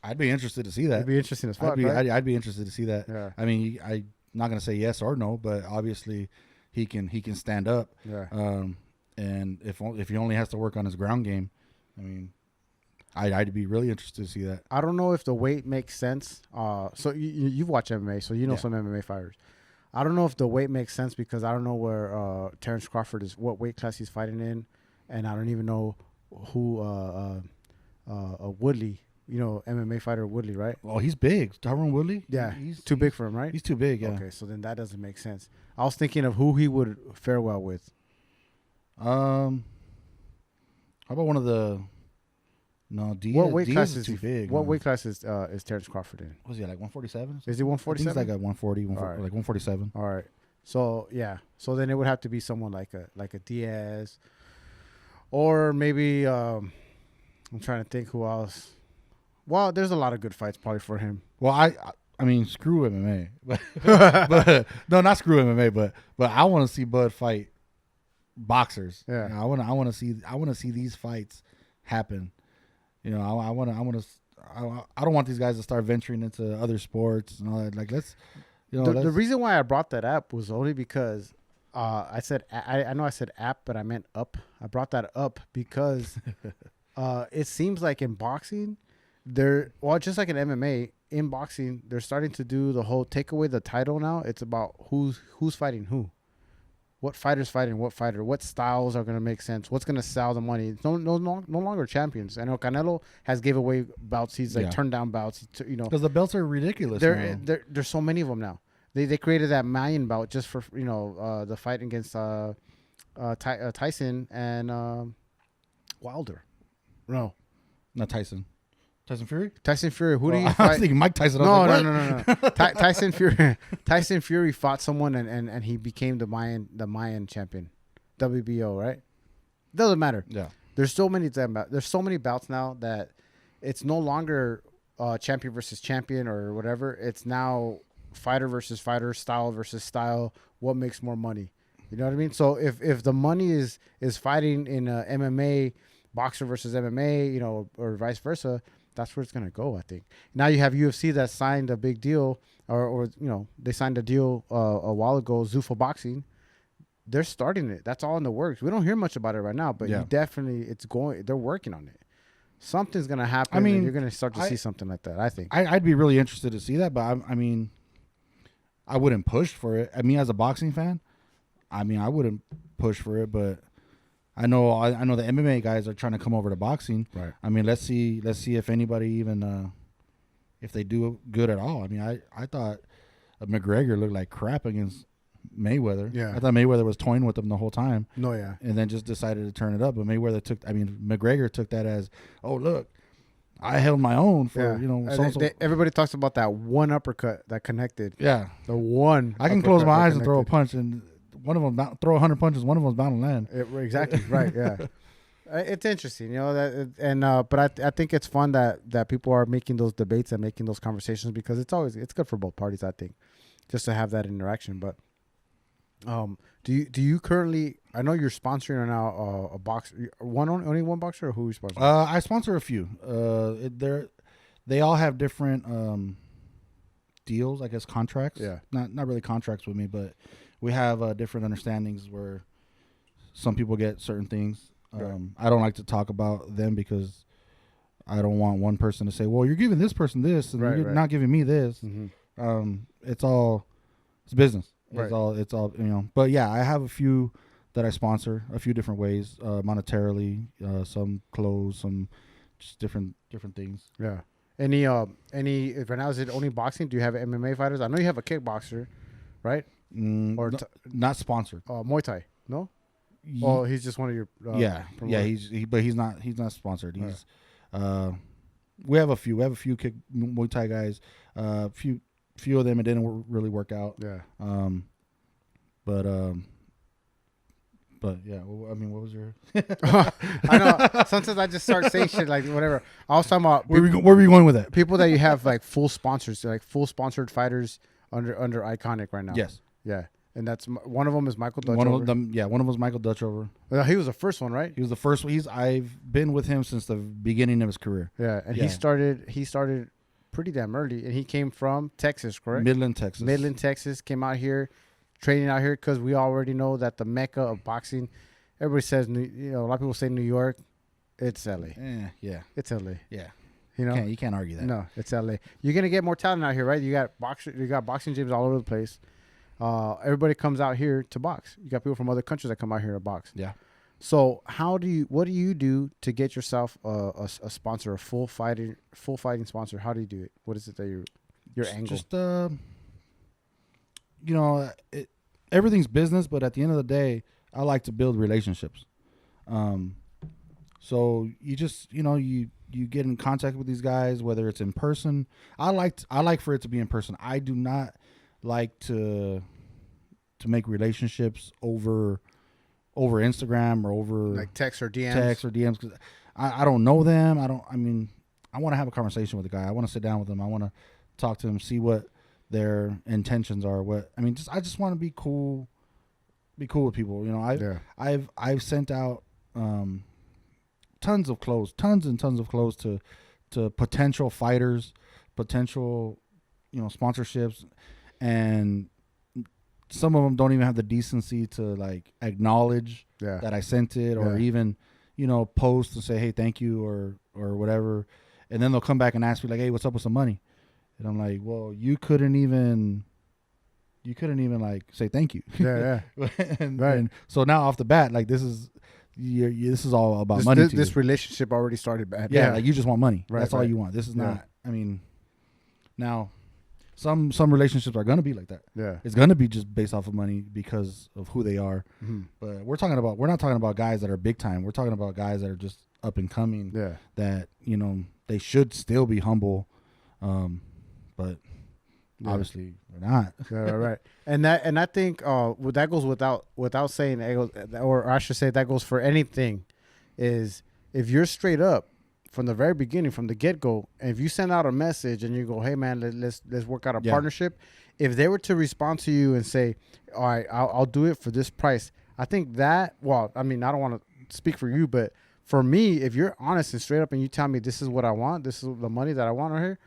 I'd be interested to see that. It'd be interesting as fuck. I'd be interested to see that. Yeah. I mean, I'm not gonna say yes or no, but obviously he can stand up. And if he only has to work on his ground game, I mean, I'd be really interested to see that. I don't know if the weight makes sense. So you've watched MMA, so some MMA fighters. I don't know if the weight makes sense, because I don't know where Terrence Crawford is, what weight class he's fighting in, and I don't even know who Woodley, MMA fighter Woodley, right? Oh, he's big. Tyron Woodley? Yeah, he's too big for him, right? He's too big, yeah. Okay, so then that doesn't make sense. I was thinking of who he would fare well with. How about one of the... No, Diaz, what weight class is too big. What weight class is Terrence Crawford in? Was he like 147? Is he 147? He's like at 140, like 147. All right. So so then it would have to be someone like a Diaz, or maybe I'm trying to think who else. Well, there's a lot of good fights probably for him. Well, I mean, screw MMA, but no, not screw MMA, but I want to see Bud fight boxers. I want to see these fights happen. I don't want these guys to start venturing into other sports and all that. Like, the reason why I brought that up was only because I said I know I said app, but I meant up. I brought that up because it seems like in boxing, just like in MMA, in boxing, they're starting to do the whole take away the title now. It's about who's fighting who. What fighter's fighting what fighter? What styles are going to make sense? What's going to sell the money? It's no longer champions. I know Canelo has gave away bouts. He's turned down bouts. Because the belts are ridiculous. There's so many of them now. They created that Mayan bout just for the fight against Tyson and Wilder. No, not Tyson. Tyson Fury? Tyson Fury. Who do you fight? I was thinking Mike Tyson. No. Tyson Fury. Tyson Fury fought someone and he became the Mayan champion. WBO, right? Doesn't matter. Yeah. There's so many bouts now that it's no longer champion versus champion or whatever. It's now fighter versus fighter, style versus style. What makes more money? You know what I mean? So if the money is fighting in MMA, boxer versus MMA, you know, or vice versa, that's where it's gonna go. I think. Now you have UFC that signed a big deal, or you know, they signed a deal a while ago. Zuffa Boxing, they're starting it. That's all in the works. We don't hear much about it right now, but you definitely, it's going. They're working on it. Something's gonna happen. I mean, and you're gonna start to see something like that. I think. I'd be really interested to see that, but I mean, I wouldn't push for it. I mean, as a boxing fan, I mean, I wouldn't push for it, but I know the MMA guys are trying to come over to boxing. Right. I mean, let's see if anybody even if they do good at all. I mean, I thought McGregor looked like crap against Mayweather. Yeah. I thought Mayweather was toying with him the whole time. No, yeah. And then just decided to turn it up. But McGregor took that as, oh, look, I held my own for, you know. Everybody talks about that one uppercut that connected. Yeah. The one. I can close my eyes and throw a punch, and one of them throw 100 punches. One of them's bound to land. Exactly. Right. Yeah. It's interesting, you know, but I think it's fun that people are making those debates and making those conversations, because it's good for both parties, I think, just to have that interaction. But do you currently, I know you're sponsoring right now a box, only one boxer, or who are you sponsoring? I sponsor a few. They all have different deals, I guess, contracts. Yeah. Not really contracts with me, but we have different understandings where some people get certain things. Right. I don't like to talk about them because I don't want one person to say, well, you're giving this person this and you're not giving me this. Mm-hmm. It's business. Right. It's all, you know, but yeah, I have a few that I sponsor a few different ways, monetarily, some clothes, some just different things. Yeah. Any right now, is it only boxing? Do you have MMA fighters? I know you have a kickboxer, right? Or not sponsored. Muay Thai, no? Oh, he's just one of your but he's not sponsored. He's we have a few kick Muay Thai guys. Few of them it didn't really work out. Yeah. But yeah, I mean, what was your? I know. Sometimes I just start saying shit like whatever. I was talking about where were you going with that? People that you have like full sponsors, like full sponsored fighters under IKONIK right now. Yes. Yeah. And that's one of them is Michael Dutchover. One of them was Michael Dutchover. He was the first one, right? He was the first one. I've been with him since the beginning of his career. Yeah, and he started pretty damn early, and he came from Texas, correct? Midland, Texas. Came out here, training out here, because we already know that the mecca of boxing. Everybody says, a lot of people say New York. It's LA. Yeah. It's LA. Yeah. You know, you can't argue that. No, it's LA. You're gonna get more talent out here, right? You got boxing gyms all over the place. Everybody comes out here to box. You got people from other countries that come out here to box. Yeah. So what do you do to get yourself a sponsor, a full fighting sponsor? How do you do it? What is it that your angle? Just everything's business, but at the end of the day, I like to build relationships. So you just you get in contact with these guys, whether it's in person. I like for it to be in person. I do not like to make relationships over Instagram or over like text or DMs. Because I don't know them. I want to have a conversation with the guy. I want to sit down with them. I want to talk to them, see what their intentions are. I just want to be cool with people. I've sent out tons and tons of clothes to potential fighters, potential sponsorships, and some of them don't even have the decency to like acknowledge that I sent it, or even post and say, hey, thank you, or whatever. And then they'll come back and ask me like, hey, what's up with some money? And I'm like, well, you couldn't even like say thank you. And so now off the bat, like this is all about money. This relationship already started bad. Yeah, like you just want money. That's all you want. This is not. I mean, now some relationships are gonna be like that. Yeah, it's gonna be just based off of money because of who they are. Mm-hmm. But we're not talking about guys that are big time. We're talking about guys that are just up and coming. Yeah, that they should still be humble. But obviously we're not. Right. And I think that goes without saying, or I should say that goes for anything, is if you're straight up, from the very beginning, from the get go. And if you send out a message and you go, "Hey man, let's work out a partnership," if they were to respond to you and say, "All right, I'll do it for this price," I think that. Well, I mean, I don't want to speak for you, but for me, if you're honest and straight up and you tell me this is what I want, this is the money that I want right here,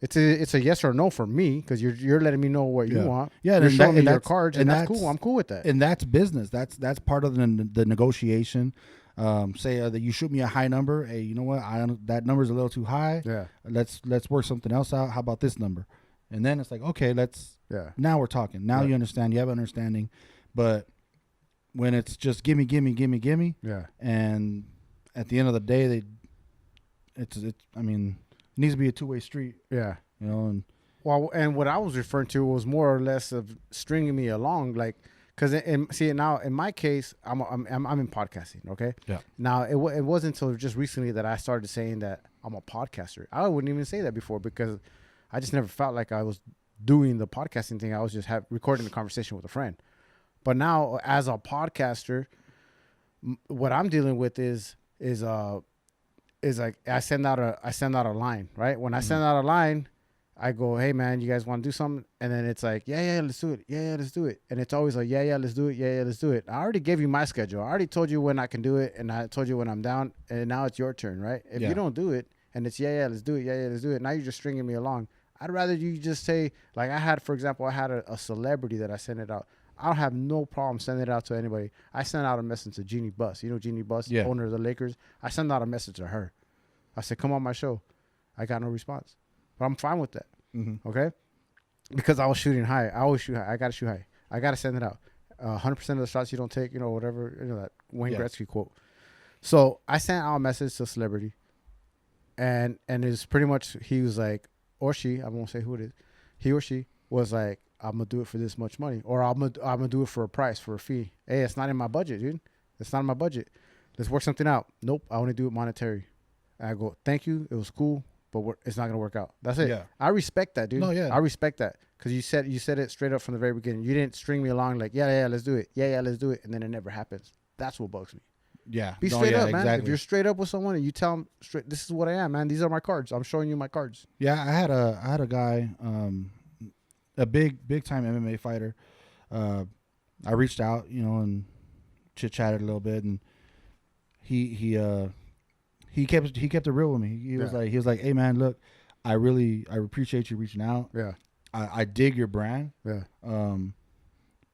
it's a yes or no for me, because you're letting me know what you want. Yeah, you're showing me your that's, cards, and that's cool. I'm cool with that. And that's business. That's part of the negotiation. Say that you shoot me a high number. Hey, you know what? That number's a little too high. Yeah. Let's work something else out. How about this number? And then it's like, okay, now we're talking. Now you understand. You have understanding. But when it's just gimme, yeah, and at the end of the day, I mean, it needs to be a two-way street. Yeah. You know, and what I was referring to was more or less of stringing me along, like, because now in my case, I'm in podcasting. Okay. Yeah. Now it wasn't until just recently that I started saying that I'm a podcaster. I wouldn't even say that before, because I just never felt like I was doing the podcasting thing. I was just recording the conversation with a friend. But now, as a podcaster, what I'm dealing with is like I send out a line, right? When I send out a line, I go, "Hey man, you guys want to do something?" And then it's like, yeah, let's do it. Yeah, let's do it. And it's always like, yeah, let's do it. Yeah, let's do it. I already gave you my schedule. I already told you when I can do it, and I told you when I'm down. And now it's your turn, right? If you don't do it, and it's let's do it. Yeah, let's do it. Now you're just stringing me along. I'd rather you just say, like for example, I had a celebrity that I sent it out. I don't have no problem sending it out to anybody. I sent out a message to Jimi Buss. You know Jimi Buss, owner of the Lakers? I sent out a message to her. I said, "Come on my show." I got no response. But I'm fine with that. Mm-hmm. Okay? Because I was shooting high. I always shoot high. I got to shoot high. I got to send it out. 100% of the shots you don't take, whatever, that Wayne Gretzky quote. So I sent out a message to a celebrity. And it's pretty much, he was like, or she, I won't say who it is. He or she was like, "I'm going to do it for this much money." Or I'm gonna do it for a price, for a fee. Hey, it's not in my budget, dude. It's not in my budget. Let's work something out. Nope, I only do it monetary. And I go, "Thank you. It was cool, but it's not going to work out." That's it. Yeah. I respect that, dude. No, yeah. I respect that. Because you said it straight up from the very beginning. You didn't string me along like, yeah, let's do it. Yeah, let's do it. And then it never happens. That's what bugs me. Yeah. Be straight up, man. Exactly. If you're straight up with someone and you tell them straight, "This is what I am, man. These are my cards. I'm showing you my cards." Yeah, I had a guy, a big time MMA fighter. I reached out, and chit chatted a little bit, and he kept it real with me. He was like, "Hey man, look, I appreciate you reaching out. Yeah, I dig your brand. yeah.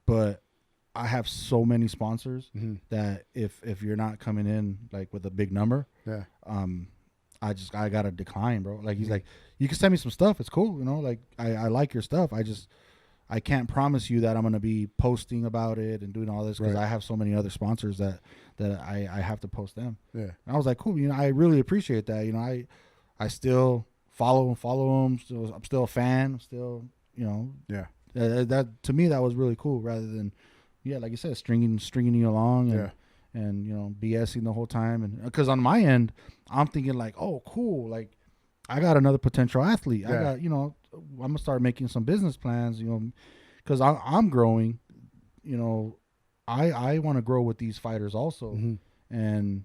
But I have so many sponsors that if you're not coming in like with a big number, yeah, I gotta decline, bro." Like he's like, "You can send me some stuff. It's cool, like I like your stuff. I can't promise you that I'm gonna be posting about it and doing all this, because I have so many other sponsors that I have to post them." Yeah. And I was like, "Cool, I really appreciate that. I still follow them. I'm still a fan. I'm still, Yeah. That to me that was really cool, rather than, like you said, stringing you along and BSing the whole time. And because on my end, I'm thinking like, "Oh, cool, like I got another potential athlete. I got, I'm gonna start making some business plans, because I'm growing. I want to grow with these fighters also, and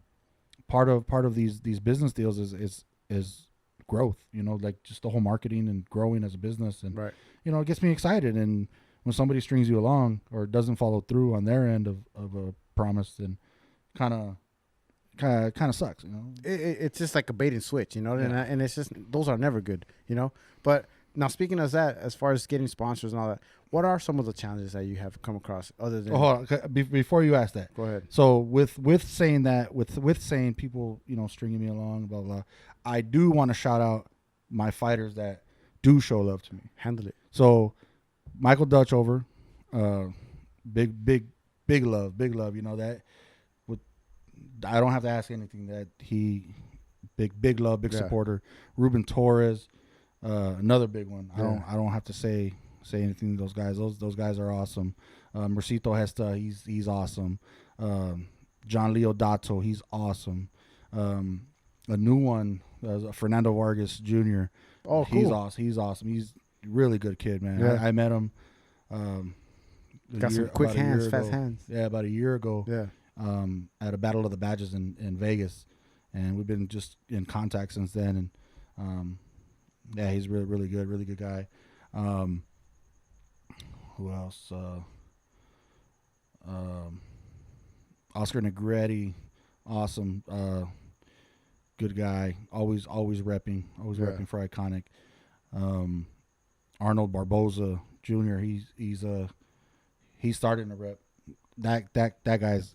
part of these business deals is growth. Like just the whole marketing and growing as a business, and it gets me excited. And when somebody strings you along or doesn't follow through on their end of a promise, then kind of sucks. It's just like a bait and switch, and it's just, those are never good, But now, speaking of that, as far as getting sponsors and all that, what are some of the challenges that you have come across other than? Hold on, before you ask that, go ahead. So with saying that, with saying people, stringing me along, blah blah, I do want to shout out my fighters that do show love to me. Handle it. So Michael Dutchover, big love. That I don't have to ask anything. That he big love, big supporter. Ruben Torres, another big one. Yeah. I don't have to say anything to those guys. Those guys are awesome. Mercito Hesta, he's awesome. John Leo Dato, he's awesome. A new one, Fernando Vargas Jr. Oh, he's cool. awesome. He's awesome. He's a really good kid, man. Yeah. I met him. Got some quick hands, fast hands. Yeah, about a year ago. Yeah. At a Battle of the Badges in Vegas, and we've been just in contact since then. And yeah, he's really good guy. Who else? Oscar Negretti, awesome, good guy. Always repping for IKONIK. Arnold Barboza Jr. He's starting to rep. That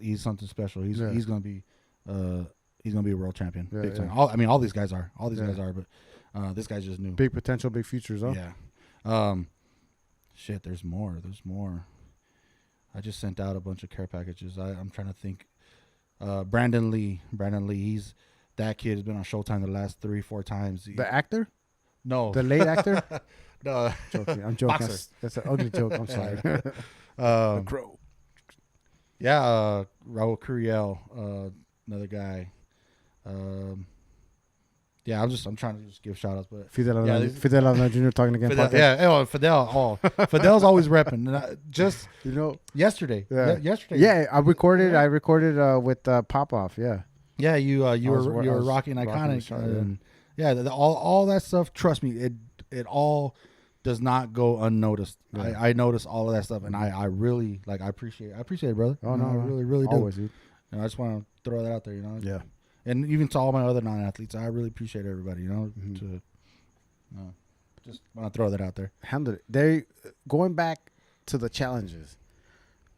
he's something special. He's gonna be a world champion big time. All these guys are. But this guy's just new. Big potential, big futures, huh? Yeah. Shit, there's more. I just sent out a bunch of care packages. I'm trying to think. Brandon Lee. That kid has been on Showtime the last 3-4 times. The actor? No. The late actor? No. I'm joking. That's an ugly joke. I'm sorry. The Crow. Yeah, Raul Curiel, another guy. Yeah, I'm trying to just give shout outs, but Fidel Jr. talking again. Fidel. Fidel's always repping. And just yesterday. Yeah, I recorded with Popoff. Yeah. Yeah, you were rocking IKONIK, and all that stuff. Trust me, it all does not go unnoticed. Yeah. I notice all of that stuff, and I really I appreciate it, brother. Oh no, I really do. Always, dude. I just want to throw that out there, Yeah. And even to all my other non-athletes, I really appreciate everybody, just want to throw that out there. Alhamdulillah. Going back to the challenges,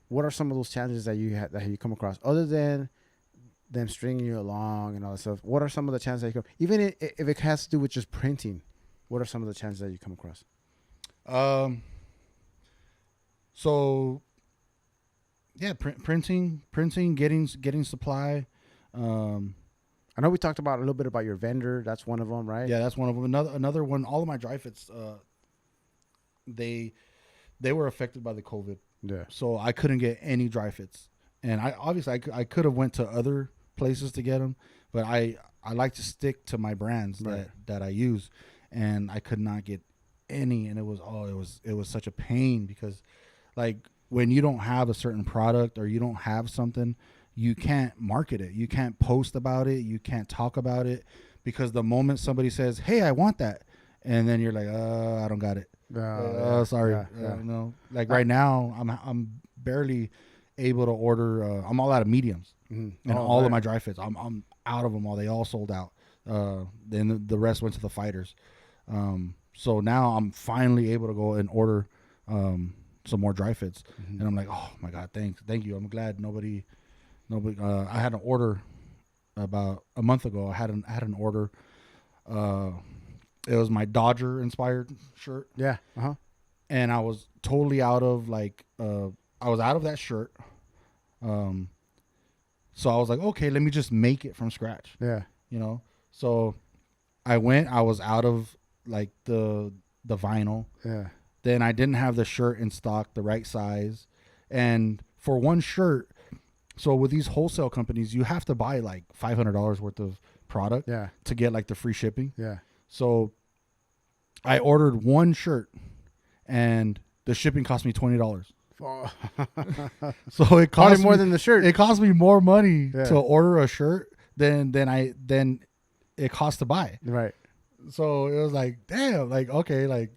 what are some of those challenges that you come across other than them stringing you along and all that stuff? What are some of the challenges that you come, even if it has to do with just printing? What are some of the challenges that you come across? So yeah, printing, getting supply. I know we talked about a little bit about your vendor. That's one of them, right? Yeah, that's one of them. Another one. All of my dry fits, they were affected by the COVID. Yeah. So I couldn't get any dry fits, and I could have went to other places to get them, but I like to stick to my brands that I use, and I could not get any, and it was such a pain because, when you don't have a certain product or you don't have something, you can't market it. You can't post about it. You can't talk about it because the moment somebody says, "Hey, I want that," and then you're like, I don't got it. Sorry. No. Right now, I'm barely able to order. I'm all out of mediums, and all of my dry fits. I'm out of them all. They all sold out. Then the rest went to the fighters. So now I'm finally able to go and order some more dry fits, and I'm like, oh my God, thank you. I'm glad nobody. I had an order about a month ago. I had an order. It was my Dodger inspired shirt. Yeah. And I was totally out of I was out of that shirt. So I was like, okay, let me just make it from scratch. Yeah. So I was out of the vinyl. Yeah. Then I didn't have the shirt in stock, the right size. And for one shirt, so with these wholesale companies, you have to buy $500 worth of product to get the free shipping. Yeah. So I ordered one shirt and the shipping cost me $20. So it cost more than the shirt. It cost me more money to order a shirt than it cost to buy. Right. So it was damn, okay,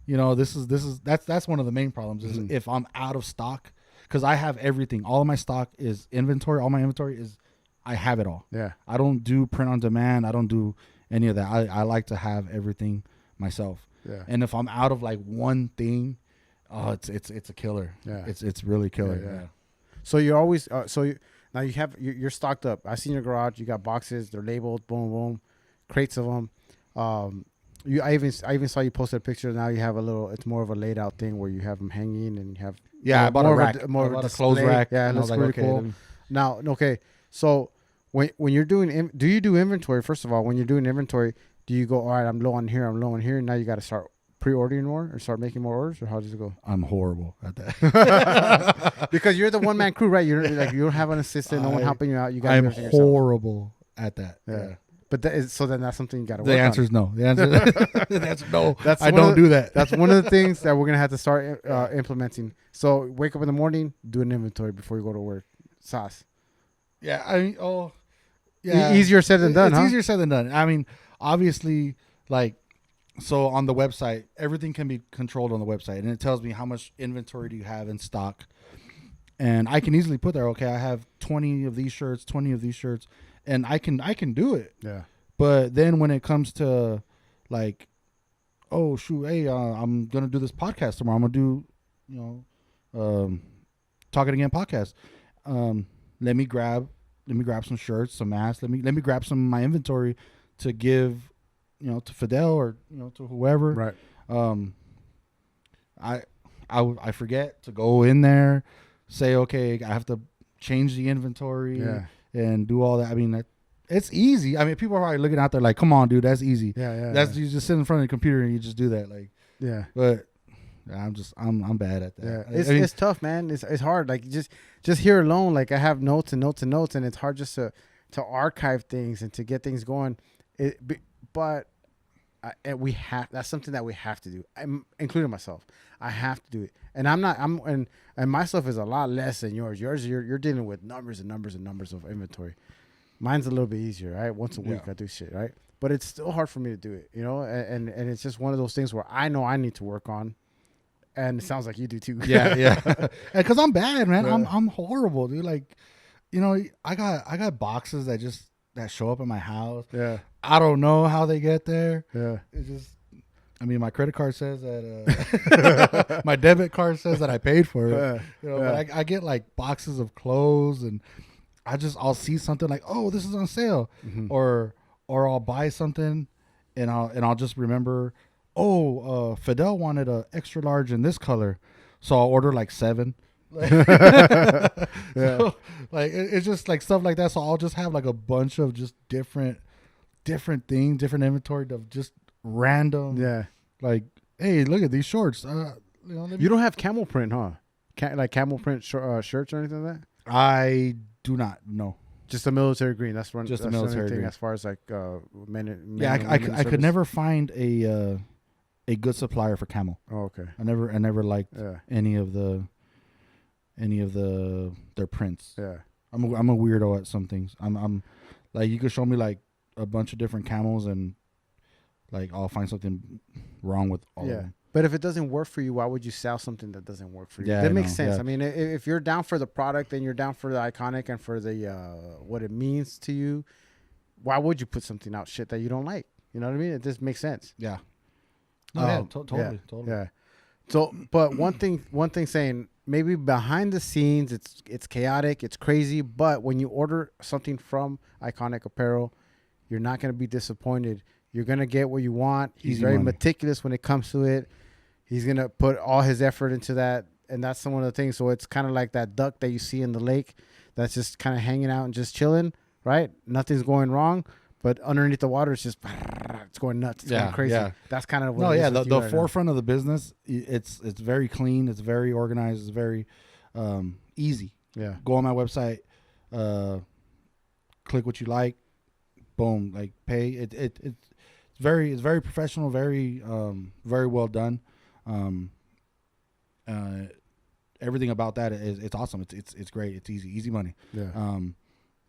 that's one of the main problems is if I'm out of stock, because I have everything. All of my stock is inventory. All my inventory is, I have it all. Yeah. I don't do print on demand. I don't do any of that. I like to have everything myself. Yeah. And if I'm out of one thing, it's a killer. Yeah. It's really killer. Yeah. So you're always now you're stocked up. I seen your garage. You got boxes. They're labeled. Boom, boom, crates of them. I even saw you posted a picture. Now you have it's more of a laid out thing where you have them hanging and you have. Yeah, I bought a rack. I bought a clothes rack. Yeah, it looks pretty cool. Now, okay, so when you're doing, do you do inventory? First of all, when you're doing inventory, do you go, all right, I'm low on here, now you got to start pre-ordering more or start making more orders, or how does it go? I'm horrible at that. Because you're the one-man crew, right? You don't have an assistant, no one helping you out. You got. I'm horrible at that. Yeah. But so then that's something you got to work on. The answer is no. The answer no. I don't do that. That's one of the things that we're going to have to start implementing. So wake up in the morning, do an inventory before you go to work. Sauce. Yeah. Easier said than done, It's huh? easier said than done. I mean, obviously, like, so on the website, everything can be controlled on the website, and it tells me how much inventory do you have in stock. And I can easily put there, okay, I have 20 of these shirts, 20 of these shirts, and I can do it. Yeah. But then when it comes to like, oh shoot, hey, I'm gonna do this podcast tomorrow. I'm gonna do, Talking Again podcast. Let me grab some shirts, some masks. Let me grab some of my inventory to give, to Fidel or to whoever. Right. I forget to go in there, say, okay, I have to change the inventory and do all that. I mean, it's easy. I mean, people are probably looking out there like, come on, dude, that's easy. You just sit in front of the computer and you just do that. Like, but I'm bad at that. Yeah, it's tough, man. It's hard. Like just here alone, like I have notes and notes and notes, and it's hard just to archive things and to get things going. But that's something that we have to do. I'm including myself. I have to do it, and and myself is a lot less than yours. You're dealing with numbers and numbers and numbers of inventory. Mine's a little bit easier, right? Once a week I do shit, right? But it's still hard for me to do it, and it's just one of those things where I know I need to work on. And it sounds like you do too. Yeah. Because I'm bad, man. Yeah. I'm horrible, dude. Like, I got boxes that show up in my house. Yeah. I don't know how they get there. Yeah. It's just, I mean, my credit card says that, my debit card says that I paid for it. But I get like boxes of clothes, and I'll see something like, oh, this is on sale, or I'll buy something, and I'll just remember, oh, Fidel wanted a extra large in this color, so I'll order like 7. So, like, it's just like stuff like that. So I'll just have like a bunch of just different things, different inventory of just random. Yeah. Like, hey, look at these shorts. You don't have camel print, huh? Like camel print shirts or anything like that? I do not. No. Just a military green. That's one. Just a military green. As far as like men. Yeah, I could never find a good supplier for camel. Oh, okay. I never liked any of their prints. Yeah. I'm a weirdo at some things. I'm like, you could show me like a bunch of different camels, and like I'll find something wrong with all of them. But if it doesn't work for you, why would you sell something that doesn't work for you? Yeah, that makes sense. Yeah. I mean, if you're down for the product and you're down for the iconic and for the what it means to you, why would you put something out shit that you don't like? You know what I mean? It just makes sense. Yeah. No, totally. Yeah. So, but one thing saying, maybe behind the scenes, it's chaotic, it's crazy, but when you order something from IKONIK Apparel, you're not going to be disappointed. You're going to get what you want. He's very meticulous when it comes to it. He's going to put all his effort into that, and that's one of the things. So it's kind of like that duck that you see in the lake that's just kind of hanging out and just chilling, right? Nothing's going wrong, but underneath the water, it's just it's going nuts. It's going crazy. Yeah. That's kind of what the forefront of the business, it's very clean. It's very organized. It's very easy. Yeah. Go on my website, click what you like, boom, like pay. It's very professional, very well done. Everything about that it's awesome. It's great. It's easy money. Yeah.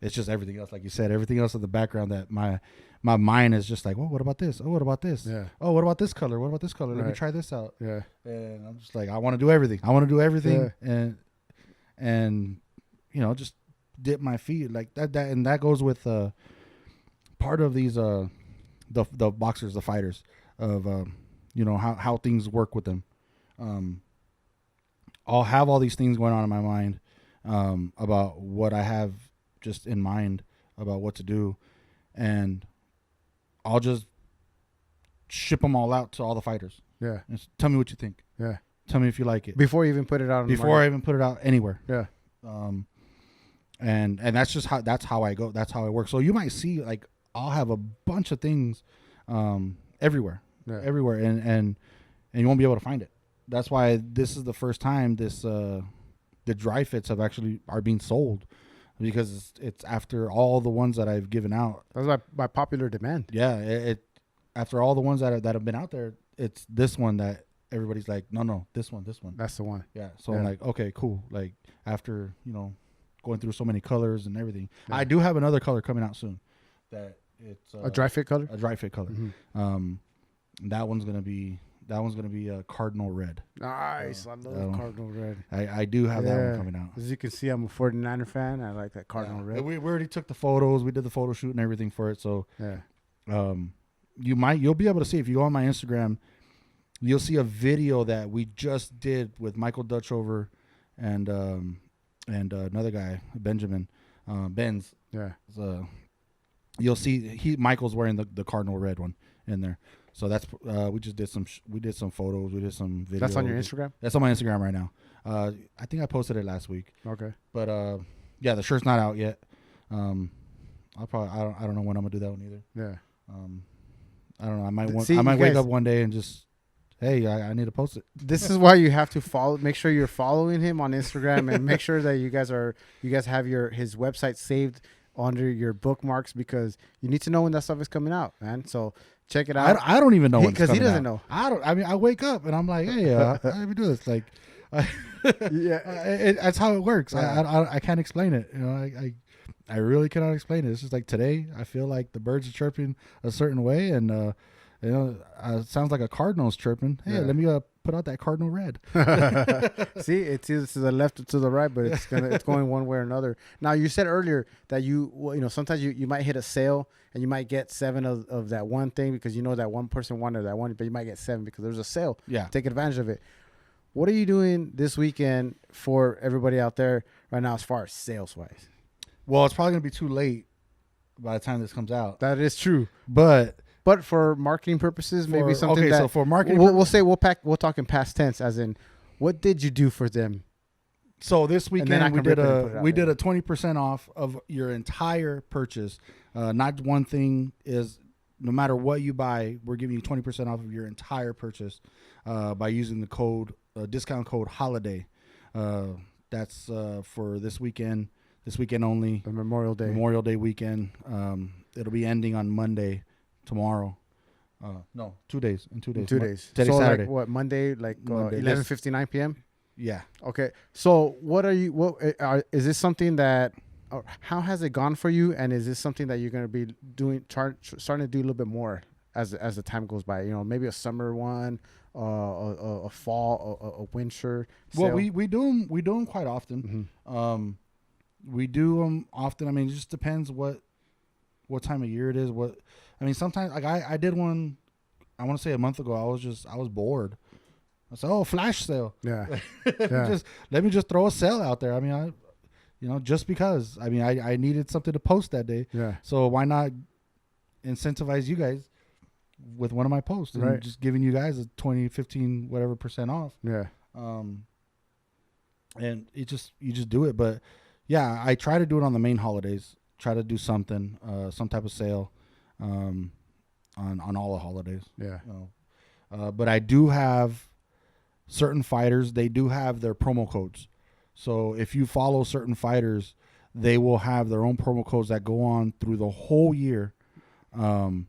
It's just everything else, like you said, everything else in the background that my mind is just like, well, what about this? Oh, what about this? Yeah. Oh, what about this color? What about this color? Let me Right. try this out. Yeah. And I'm just like, I want to do everything. Yeah. And just dip my feet like that. And that goes with part of these the boxers, the fighters, of how things work with them. I'll have all these things going on in my mind about what I have just in mind about what to do, and I'll just ship them all out to all the fighters. Yeah. And tell me what you think. Yeah. Tell me if you like it. Before you even put it out. Before I even put it out anywhere. Yeah. And that's just how I go. That's how I work. So you might see, like, I'll have a bunch of things everywhere. Yeah. Everywhere. And you won't be able to find it. That's why this is the first time the dry fits are being sold, because it's after all the ones that I've given out. That's by popular demand. Yeah, it after all the ones that have been out there, it's this one that everybody's like, no, this one. That's the one. Yeah. So I'm like, okay, cool. Like, after going through so many colors and everything. Yeah. I do have another color coming out soon. That it's A dry fit color. A dry fit color. Mm-hmm. That one's gonna be a cardinal red. Nice. I love cardinal red. I do have that one coming out. As you can see, I'm a 49er fan. I like that cardinal red. We already took the photos. We did the photo shoot and everything for it. So yeah. You'll be able to see if you go on my Instagram. You'll see a video that we just did with Michael Dutchover and another guy, Benjamin Benz. Yeah. So you'll see Michael's wearing the cardinal red one in there. So that's we just did some photos. We did some videos. That's on your Instagram? That's on my Instagram right now. I think I posted it last week. Okay. But yeah, the shirt's not out yet. I don't know when I'm gonna do that one either. Yeah. I don't know. I might wake up one day and just, hey, I need to post it. This is why you have to follow. Make sure you're following him on Instagram, and make sure that you guys have his website saved under your bookmarks, because you need to know when that stuff is coming out, man. So check it out. I don't even know when, because he doesn't know. I mean, I wake up and I'm like, hey, let me do this. Like, that's how it works. Yeah. I can't explain it. You know, I really cannot explain it. It's just like today, I feel like the birds are chirping a certain way, and it sounds like a cardinal's chirping. Hey, let me put out that cardinal red. See, it's either to the left or to the right, but it's going one way or another. Now, you said earlier that sometimes you might hit a sale and you might get 7 of that one thing because you know that one person wanted that one, but you might get 7 because there's a sale. Yeah, take advantage of it. What are you doing this weekend for everybody out there right now as far as sales wise? Well, it's probably gonna be too late by the time this comes out. That is true, but for marketing purposes, maybe something so for marketing, we'll talk in past tense, as in, what did you do for them? So this weekend we did a 20% off of your entire purchase. Not one thing is, no matter what you buy, we're giving you 20% off of your entire purchase by using the discount code HOLIDAY. That's for this weekend. This weekend only. The Memorial Day weekend. It'll be ending on Monday, tomorrow. No, 2 days. In 2 days. 2 days. Today's Saturday. Like what, Monday, like 11:59 p.m.? Yeah. Okay. So is this something that, how has it gone for you? And is this something that you're going to be doing, starting to do a little bit more as the time goes by? You know, maybe a summer one, a fall, a winter sale? Well, we do them quite often. Mm-hmm. We do them often. I mean, it just depends what time of year it is. Sometimes, like I did one, I want to say a month ago. I was bored. I said, "Oh, flash sale." Yeah. Let me just throw a sale out there. I mean, just because. I mean, I needed something to post that day. Yeah. So why not incentivize you guys with one of my posts and just giving you guys a 20, 15, whatever % off. Yeah. And you just do it. But yeah, I try to do it on the main holidays. Try to do something, some type of sale, on all the holidays. Yeah. But I do have certain fighters. They do have their promo codes. So if you follow certain fighters, they will have their own promo codes that go on through the whole year. I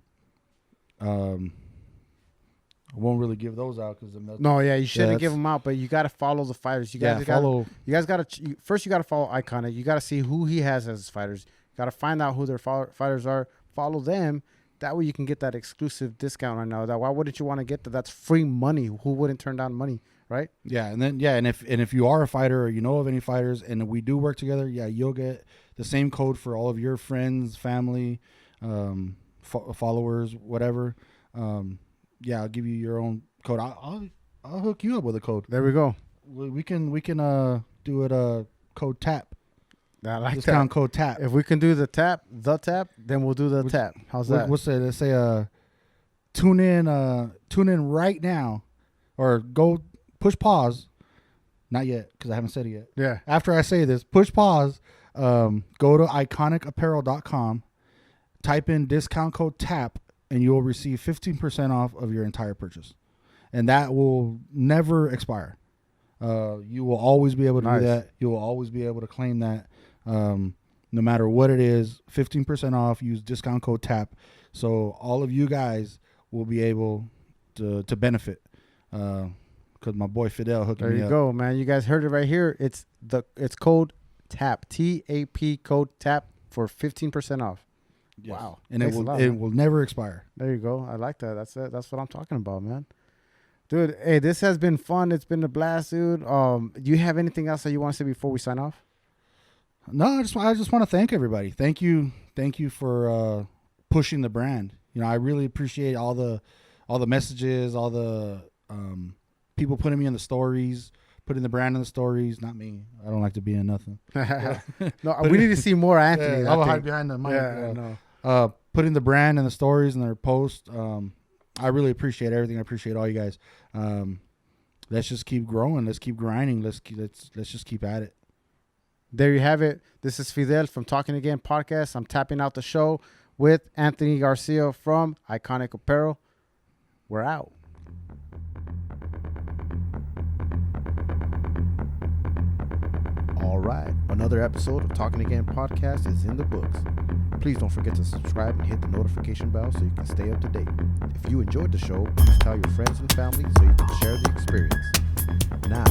won't really give those out because you shouldn't give them out, but you got to follow the fighters. You got to follow. You guys got to first. You got to follow IKONIK. You got to see who he has as his fighters. You got to find out who their fighters are. Follow them. That way you can get that exclusive discount right now. Why wouldn't you want to get that? That's free money. Who wouldn't turn down money, right? Yeah, and if you are a fighter or you know of any fighters and we do work together, you'll get the same code for all of your friends, family, followers, whatever. I'll give you your own code. I'll hook you up with a code. There we go. We can do it code TAP. I like discount that. Code TAP. If we can do the tap, then we'll do the tap. How's that? Let's say tune in right now, or go push pause. Not yet, because I haven't said it yet. Yeah. After I say this, push pause. Go to IKONIKAPPAREL.com. Type in discount code TAP, and you will receive 15% off of your entire purchase, and that will never expire. You will always be able to do that. You will always be able to claim that. No matter what it is, 15% off. Use discount code TAP, so all of you guys will be able to benefit. Because my boy Fidel hooked me up. There you go, man. You guys heard it right here. It's code TAP, TAP code TAP for 15% off. Yes. Wow. And Thanks a lot, man. will never expire. There you go. I like that. That's it. That's what I'm talking about, man. Dude, hey, this has been fun. It's been a blast, dude. Do you have anything else that you want to say before we sign off? No, I just want to thank everybody. Thank you for pushing the brand. I really appreciate all the messages, all the people putting me in the stories, putting the brand in the stories. Not me. I don't like to be in nothing. No, we need to see more Anthony. I'll hide behind the mic. Yeah, no. Putting the brand in the stories and their posts. I really appreciate everything. I appreciate all you guys. Let's just keep growing. Let's keep grinding. Let's just keep at it. There you have it. This is Fidel from Talking Again Podcast. I'm tapping out the show with Anthony Garcia from IKONIK Apparel. We're out. All right. Another episode of Talking Again Podcast is in the books. Please don't forget to subscribe and hit the notification bell so you can stay up to date. If you enjoyed the show, please tell your friends and family so you can share the experience. Now,